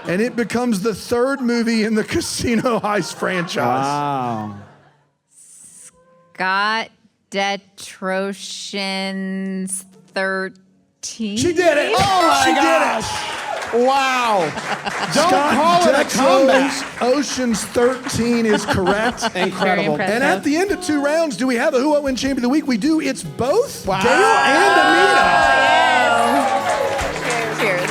S1: and it becomes the 3rd movie in the Casino Heist franchise.
S2: Wow.
S5: Scott Detroshen's 13.
S1: She did it.
S2: Oh
S1: she
S2: my gosh. Wow. Don't call it a comeback.
S1: Ocean's 13 is correct.
S2: Incredible.
S4: impressive.
S1: And at the end of 2 rounds, do we have a Who What Win Champion of the Week? We do. It's both
S2: Wow.
S1: Gail and Anita.
S5: Cheers.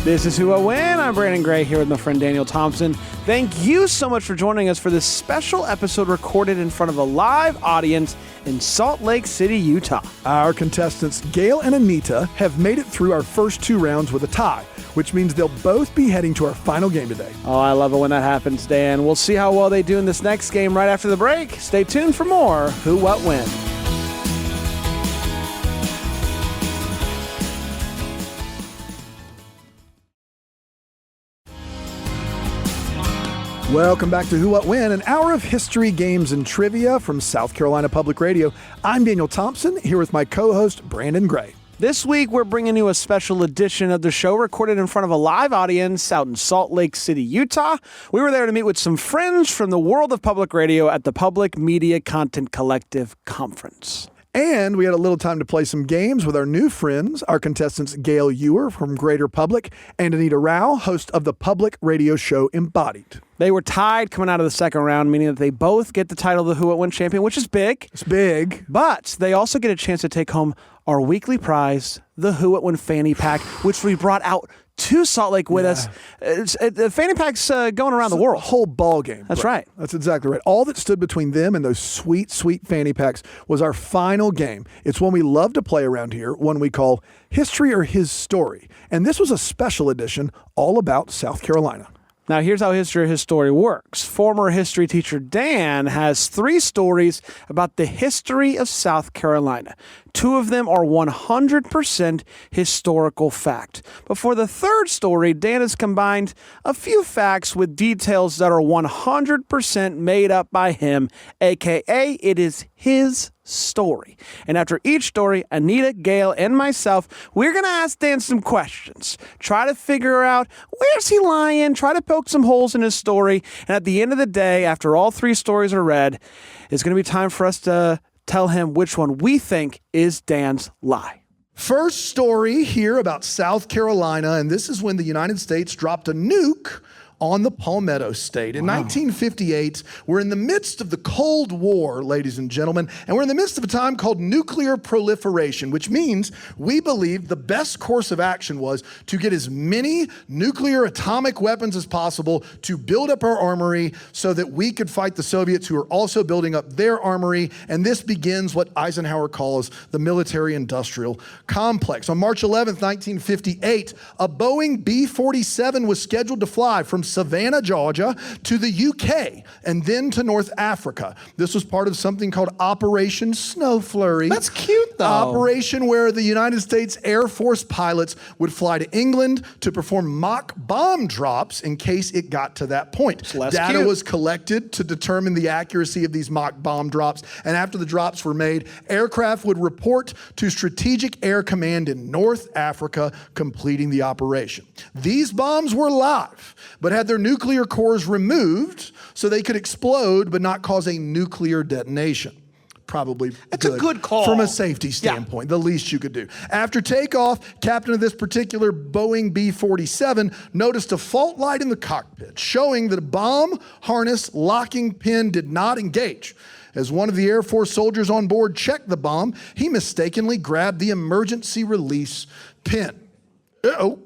S2: This is Who What Win. I'm Brandon Gray here with my friend Daniel Thompson. Thank you so much for joining us for this special episode recorded in front of a live audience in Salt Lake City, Utah.
S1: Our contestants, Gail and Anita, have made it through our first 2 rounds with a tie, which means they'll both be heading to our final game today.
S2: Oh, I love it when that happens, Dan. We'll see how well they do in this next game right after the break. Stay tuned for more Who What Win.
S1: Welcome back to Who What Win, an hour of history, games, and trivia from South Carolina Public Radio. I'm Daniel Thompson, here with my co-host, Brandon Gray.
S2: This week, we're bringing you a special edition of the show recorded in front of a live audience out in Salt Lake City, Utah. We were there to meet with some friends from the world of public radio at the Public Media Content Collective Conference.
S1: And we had a little time to play some games with our new friends, our contestants Gail Ewer from Greater Public and Anita Rao, host of the public radio show Embodied.
S2: They were tied coming out of the second round, meaning that they both get the title of the Who What Win champion, which is big.
S1: It's big.
S2: But they also get a chance to take home our weekly prize, the Who What Win fanny pack, which we brought out to Salt Lake with us. The fanny pack's going around the world.
S1: Whole ball game.
S2: That's right.
S1: That's exactly right. All that stood between them and those sweet, sweet fanny packs was our final game. It's one we love to play around here, one we call History or His Story. And this was a special edition all about South Carolina.
S2: Now, here's how History or His Story works. Former history teacher Dan has 3 stories about the history of South Carolina. 2 of them are 100% historical fact. But for the 3rd story, Dan has combined a few facts with details that are 100% made up by him, aka it is his story. And after each story, Anita, Gail, and myself, we're going to ask Dan some questions. Try to figure out where's he lying, try to poke some holes in his story. And at the end of the day, after all 3 stories are read, it's going to be time for us to tell him which one we think is Dan's lie.
S1: First story here about South Carolina, and this is when the United States dropped a nuke on the Palmetto State. In 1958, we're in the midst of the Cold War, ladies and gentlemen, and we're in the midst of a time called nuclear proliferation, which means we believed the best course of action was to get as many nuclear atomic weapons as possible to build up our armory so that we could fight the Soviets, who are also building up their armory, and this begins what Eisenhower calls the military-industrial complex. On March 11th, 1958, a Boeing B-47 was scheduled to fly from Savannah, Georgia, to the UK, and then to North Africa. This was part of something called Operation Snow Flurry.
S2: That's cute, though.
S1: Operation where the United States Air Force pilots would fly to England to perform mock bomb drops in case it got to that point. Data
S2: cute.
S1: was collected to determine the accuracy of these mock bomb drops, and after the drops were made, aircraft would report to Strategic Air Command in North Africa, completing the operation. These bombs were live, but had their nuclear cores removed so they could explode but not cause a nuclear detonation. Probably
S2: It's a good call.
S1: from a safety standpoint, the least you could do. After takeoff, captain of this particular Boeing B-47 noticed a fault light in the cockpit showing that a bomb harness locking pin did not engage. As one of the Air Force soldiers on board checked the bomb, he mistakenly grabbed the emergency release pin. Uh-oh.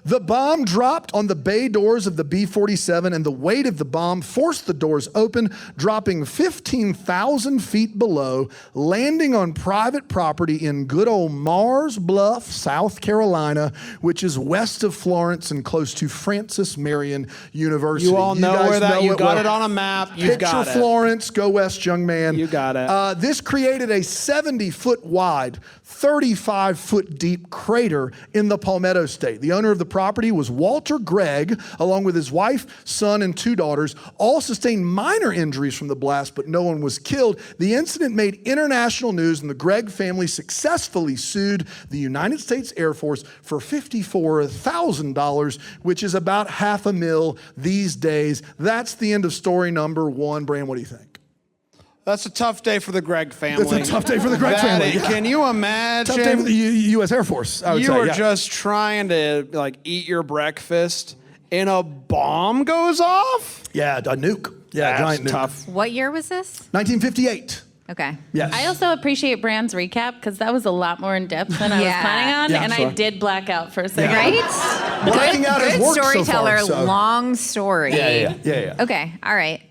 S1: The bomb dropped on the bay doors of the B-47, and the weight of the bomb forced the doors open, dropping 15,000 feet below, landing on private property in good old Mars Bluff, South Carolina, which is west of Florence and close to Francis Marion University.
S2: You all know
S1: guys
S2: where that, you
S1: it
S2: got
S1: well.
S2: it on a map, you've got
S1: Picture
S2: it.
S1: Florence, go west, young man.
S2: You got it.
S1: This created a 70-foot wide, 35-foot deep crater in the Palmetto State. The owner of the property was Walter Gregg, along with his wife, son, and 2 daughters. All sustained minor injuries from the blast, but no one was killed. The incident made international news, and the Gregg family successfully sued the United States Air Force for $54,000, which is about $500,000 these days. That's the end of story number 1. Bran, what do you think?
S2: That's a tough day for the Gregg family.
S1: That's a tough day for the Gregg family. Yeah.
S2: Can you imagine?
S1: Tough day for the U.S. Air Force, I would
S2: You
S1: say.
S2: were
S1: yeah.
S2: just trying to eat your breakfast and a bomb goes off?
S1: Yeah, a nuke. Yeah,
S2: That's
S1: giant nuke.
S2: tough.
S5: What year was this?
S1: 1958.
S5: Okay.
S1: Yes.
S4: I also appreciate Bran's recap because that was a lot more in depth than I was
S5: Yeah.
S4: planning on,
S1: Yeah,
S4: and
S1: sure.
S4: I did black out for a second.
S5: Right?
S1: Blacking out has
S5: Good
S1: worked so far,
S5: storyteller,
S1: so-
S5: long story.
S1: Yeah.
S5: Okay, all right.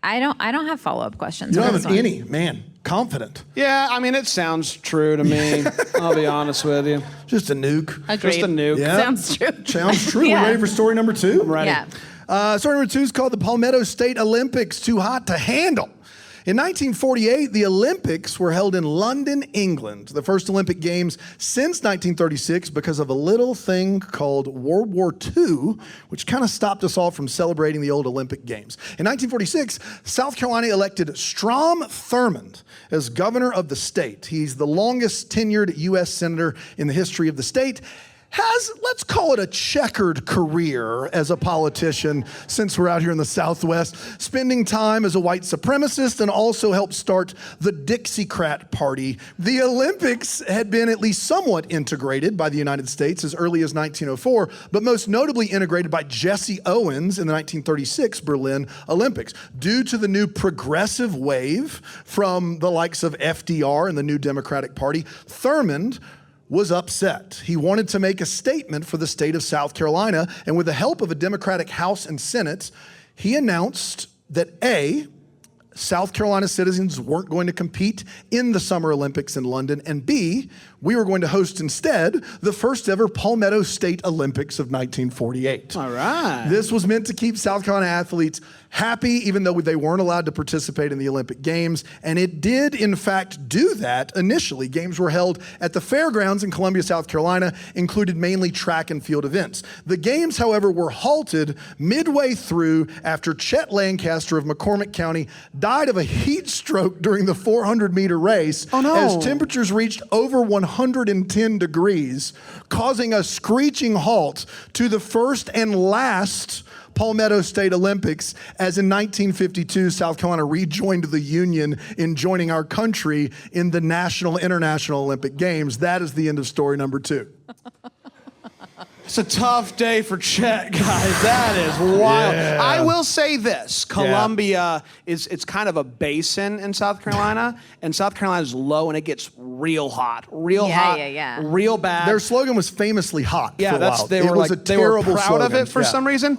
S5: I don't have follow-up questions.
S1: You
S5: for
S1: don't
S5: this
S1: have
S5: one.
S1: any, man. Confident.
S2: Yeah, I mean, it sounds true to me. I'll be honest with you.
S1: Just a nuke.
S4: Agreed.
S2: Just a nuke.
S1: Yeah.
S4: Sounds true.
S1: Sounds true.
S4: Yeah.
S1: We're ready for story number 2?
S2: Ready.
S5: Yeah.
S1: Story number 2 is called the Palmetto State Olympics, Too Hot to Handle. In 1948, the Olympics were held in London, England, the first Olympic Games since 1936 because of a little thing called World War II, which kind of stopped us all from celebrating the old Olympic Games. In 1946, South Carolina elected Strom Thurmond as governor of the state. He's the longest tenured U.S. senator in the history of the state. Has, let's call it a checkered career as a politician since we're out here in the Southwest, spending time as a white supremacist and also helped start the Dixiecrat Party. The Olympics had been at least somewhat integrated by the United States as early as 1904, but most notably integrated by Jesse Owens in the 1936 Berlin Olympics. Due to the new progressive wave from the likes of FDR and the New Democratic Party, Thurmond was upset. He wanted to make a statement for the state of South Carolina, and with the help of a Democratic House and Senate, he announced that A, South Carolina citizens weren't going to compete in the Summer Olympics in London, and B, we were going to host instead the first ever Palmetto State Olympics of 1948.
S2: All right.
S1: This was meant to keep South Carolina athletes happy, even though they weren't allowed to participate in the Olympic Games. And it did, in fact, do that initially. Games were held at the fairgrounds in Columbia, South Carolina, included mainly track and field events. The Games, however, were halted midway through after Chet Lancaster of McCormick County died of a heat stroke during the 400-meter race.
S2: Oh, no.
S1: As temperatures reached over 110 degrees, causing a screeching halt to the first and last Palmetto State Olympics, as in 1952, South Carolina rejoined the Union in joining our country in the National International Olympic Games. That is the end of story number 2.
S2: It's a tough day for Chet, guys. That is wild.
S1: Yeah.
S2: I will say this. Columbia it's kind of a basin in South Carolina, and South Carolina is low, and it gets real hot.
S5: Yeah.
S2: Real bad.
S1: Their slogan was famously hot for a while.
S2: They
S1: It
S2: were
S1: was
S2: like
S1: a
S2: they were
S1: terrible
S2: proud of
S1: slogan.
S2: it for
S1: Yeah.
S2: some reason.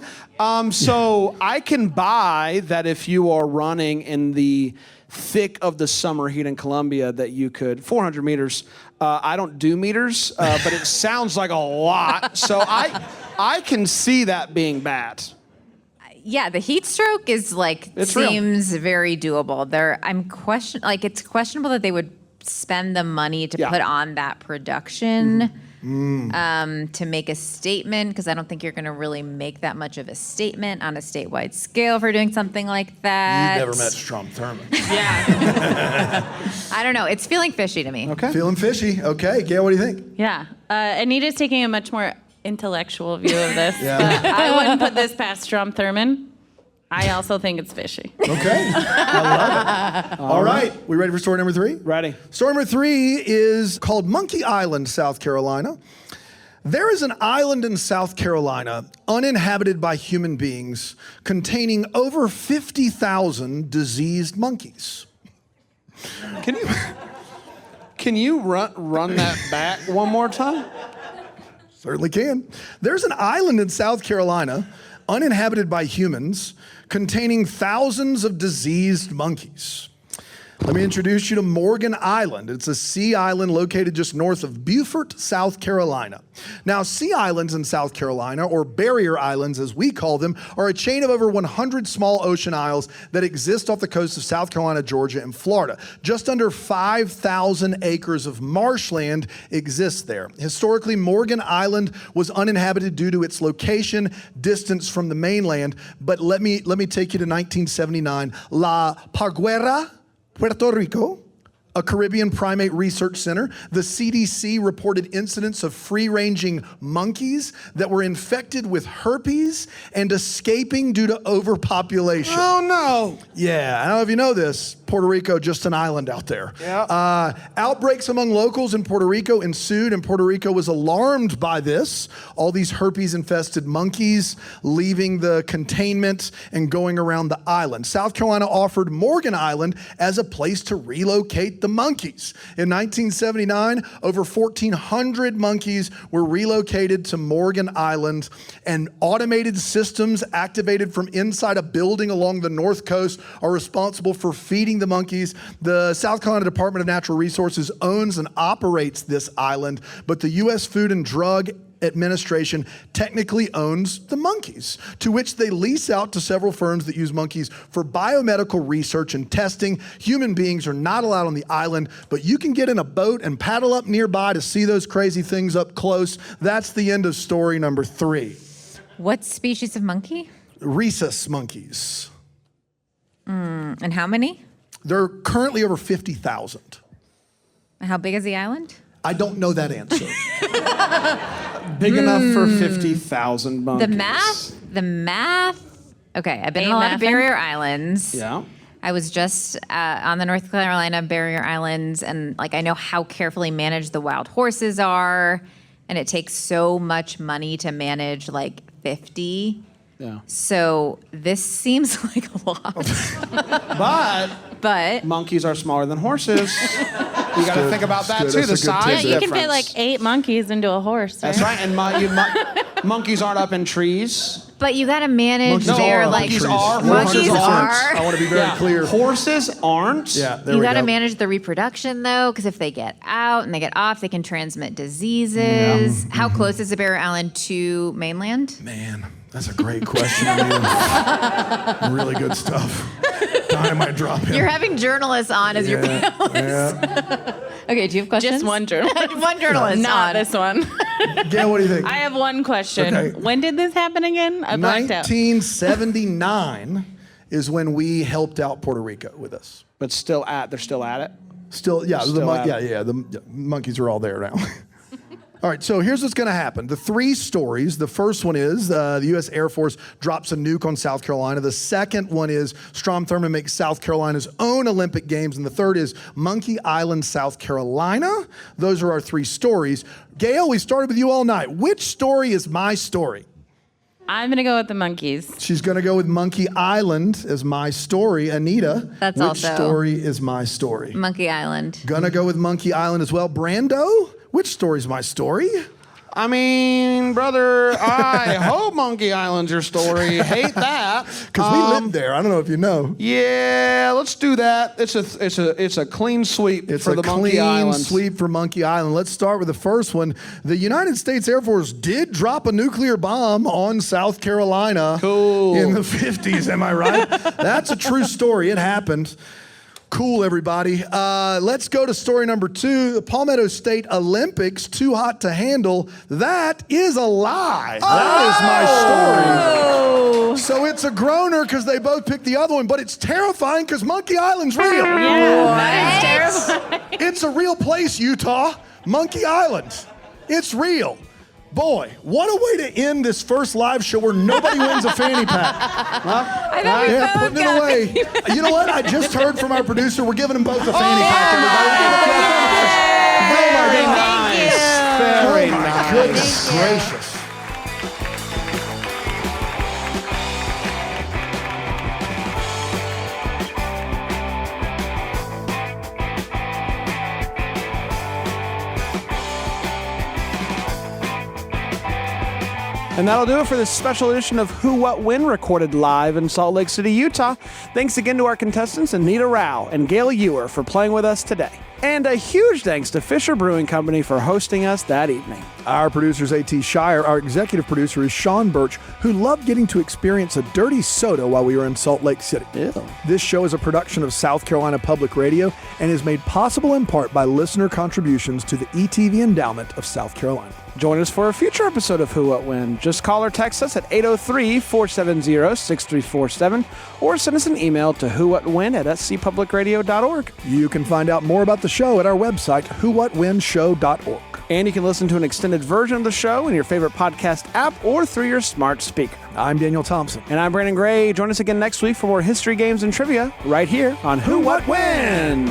S2: So I can buy that if you are running in the thick of the summer heat in Columbia, that you could 400 meters. I don't do meters, but it sounds like a lot. So I can see that being bad.
S5: Yeah, the heat stroke is like
S2: It's real.
S5: seems very doable. It's questionable that they would spend the money to
S2: Yeah.
S5: put on that production to make a statement, because I don't think you're going to really make that much of a statement on a statewide scale for doing something like that.
S1: You've never met Strom Thurmond.
S5: Yeah. I don't know. It's feeling fishy to me.
S2: Okay.
S1: Feeling fishy. Okay, Gail, what do you think?
S4: Yeah. Anita's taking a much more intellectual view of this.
S1: Yeah.
S4: But I wouldn't put this past Strom Thurmond. I also think it's fishy.
S1: Okay, I love it. All right, we ready for story number 3?
S2: Ready.
S1: Story number 3 is called Monkey Island, South Carolina. There is an island in South Carolina uninhabited by human beings containing over 50,000 diseased monkeys.
S2: Can you run that back one more time?
S1: Certainly can. There's an island in South Carolina uninhabited by humans containing thousands of diseased monkeys. Let me introduce you to Morgan Island. It's a sea island located just north of Beaufort, South Carolina. Now, sea islands in South Carolina, or barrier islands as we call them, are a chain of over 100 small ocean isles that exist off the coast of South Carolina, Georgia, and Florida. Just under 5,000 acres of marshland exists there. Historically, Morgan Island was uninhabited due to its location, distance from the mainland, but let me take you to 1979. La Parguera, Puerto Rico, a Caribbean primate research center. The CDC reported incidents of free-ranging monkeys that were infected with herpes and escaping due to overpopulation.
S2: Oh no.
S1: Yeah, I don't know if you know this. Puerto Rico, just an island out there.
S2: Yeah.
S1: Outbreaks among locals in Puerto Rico ensued, and Puerto Rico was alarmed by this. All these herpes-infested monkeys leaving the containment and going around the island. South Carolina offered Morgan Island as a place to relocate the monkeys. In 1979, over 1,400 monkeys were relocated to Morgan Island, and automated systems activated from inside a building along the north coast are responsible for feeding the monkeys. The South Carolina Department of Natural Resources owns and operates this island, but the U.S. Food and Drug Administration technically owns the monkeys, to which they lease out to several firms that use monkeys for biomedical research and testing. Human beings are not allowed on the island, but you can get in a boat and paddle up nearby to see those crazy things up close. That's the end of story number 3.
S5: What species of monkey?
S1: Rhesus monkeys.
S5: And how many?
S1: There are currently over 50,000.
S5: How big is the island?
S1: I don't know that answer.
S2: Big enough for 50,000 monkeys.
S5: The math. Okay, I've been in a lot of barrier islands.
S2: Yeah.
S5: I was just on the North Carolina barrier islands, and like I know how carefully managed the wild horses are, and it takes so much money to manage like 50.
S2: Yeah.
S5: So this seems like a lot.
S2: But
S5: But
S2: monkeys are smaller than horses. You got to think about that
S1: good.
S2: too.
S1: That's
S2: The
S1: a good
S2: size
S1: tidbit.
S4: You can
S2: difference.
S4: fit like 8 monkeys into a horse.
S2: That's right. And monkeys aren't up in trees.
S5: But you got to manage
S1: Monkeys
S5: their
S1: are
S5: like
S1: monkeys
S2: are.
S5: monkeys
S1: 100%.
S5: are.
S1: I want to be very clear.
S2: Horses aren't.
S1: Yeah, there
S5: You
S1: we
S5: got to
S1: go.
S5: manage the reproduction though, because if they get out and they get off, they can transmit diseases. How close is the Barrow Island to mainland?
S1: Man, that's a great question. Really good stuff. Dynamite drop in.
S5: You're having journalists on as your panelists.
S1: Yeah.
S5: Okay, do you have questions?
S4: Just one journalist.
S5: One journalist
S4: Not
S5: on.
S4: this one.
S1: Gail, what do you think?
S4: I have one question.
S1: Okay.
S4: When did this happen again? I blacked out.
S1: 1979 is when we helped out Puerto Rico with us.
S2: But they're still at it.
S1: Still, yeah,
S2: Still
S1: the
S2: at it.
S1: the monkeys are all there now. All right, so here's what's going to happen. The 3 stories. The first one is the U.S. Air Force drops a nuke on South Carolina. The second one is Strom Thurmond makes South Carolina's own Olympic Games. And the third is Monkey Island, South Carolina. Those are our 3 stories. Gail, we started with you all night. Which story is my story?
S4: I'm going to go with the monkeys.
S1: She's going to go with Monkey Island as my story. Anita,
S5: That's
S1: which
S5: also-
S1: story is my story?
S5: Monkey Island.
S1: Gonna go with Monkey Island as well. Brando, which story's my story?
S2: I mean, brother, I hope Monkey Island's your story. Hate that.
S1: Because we lived there. I don't know if you know.
S2: Yeah, let's do that. It's a clean sweep
S1: It's
S2: for
S1: a
S2: the Monkey
S1: clean
S2: Island.
S1: sweep for Monkey Island. Let's start with the first one. The United States Air Force did drop a nuclear bomb on South Carolina
S2: Cool.
S1: in the 50s. Am I right? That's a true story. It happened. Cool, everybody. Let's go to story number 2. The Palmetto State Olympics, too hot to handle. That is a lie. That is my story. So it's a groaner because they both picked the other one, but it's terrifying because Monkey Island's real.
S4: That is terrifying.
S1: It's a real place, Utah. Monkey Island. It's real. Boy, what a way to end this first live show where nobody wins a fanny pack.
S5: I thought we
S1: Yeah,
S5: both
S1: putting it
S5: got
S1: away. You know what? I just heard from our producer, we're giving them both a fanny pack.
S2: Very
S1: Everybody. Oh, my
S2: nice.
S1: goodness gracious.
S2: And that'll do it for this special edition of Who, What, When, recorded live in Salt Lake City, Utah. Thanks again to our contestants Anita Rao and Gail Ewer for playing with us today. And a huge thanks to Fisher Brewing Company for hosting us that evening.
S1: Our producer is A.T. Shire. Our executive producer is Sean Birch, who loved getting to experience a dirty soda while we were in Salt Lake City.
S2: Ew.
S1: This show is a production of South Carolina Public Radio and is made possible in part by listener contributions to the ETV Endowment of South Carolina.
S2: Join us for a future episode of Who, What, When. Just call or text us at 803-470-6347 or send us an email to whowhatwhen@scpublicradio.org.
S1: You can find out more about the show at our website, whowhatwhenshow.org.
S2: And you can listen to an extended version of the show in your favorite podcast app or through your smart speaker.
S1: I'm Daniel Thompson.
S2: And I'm Brandon Gray. Join us again next week for more history, games, and trivia right here on Who, What, When.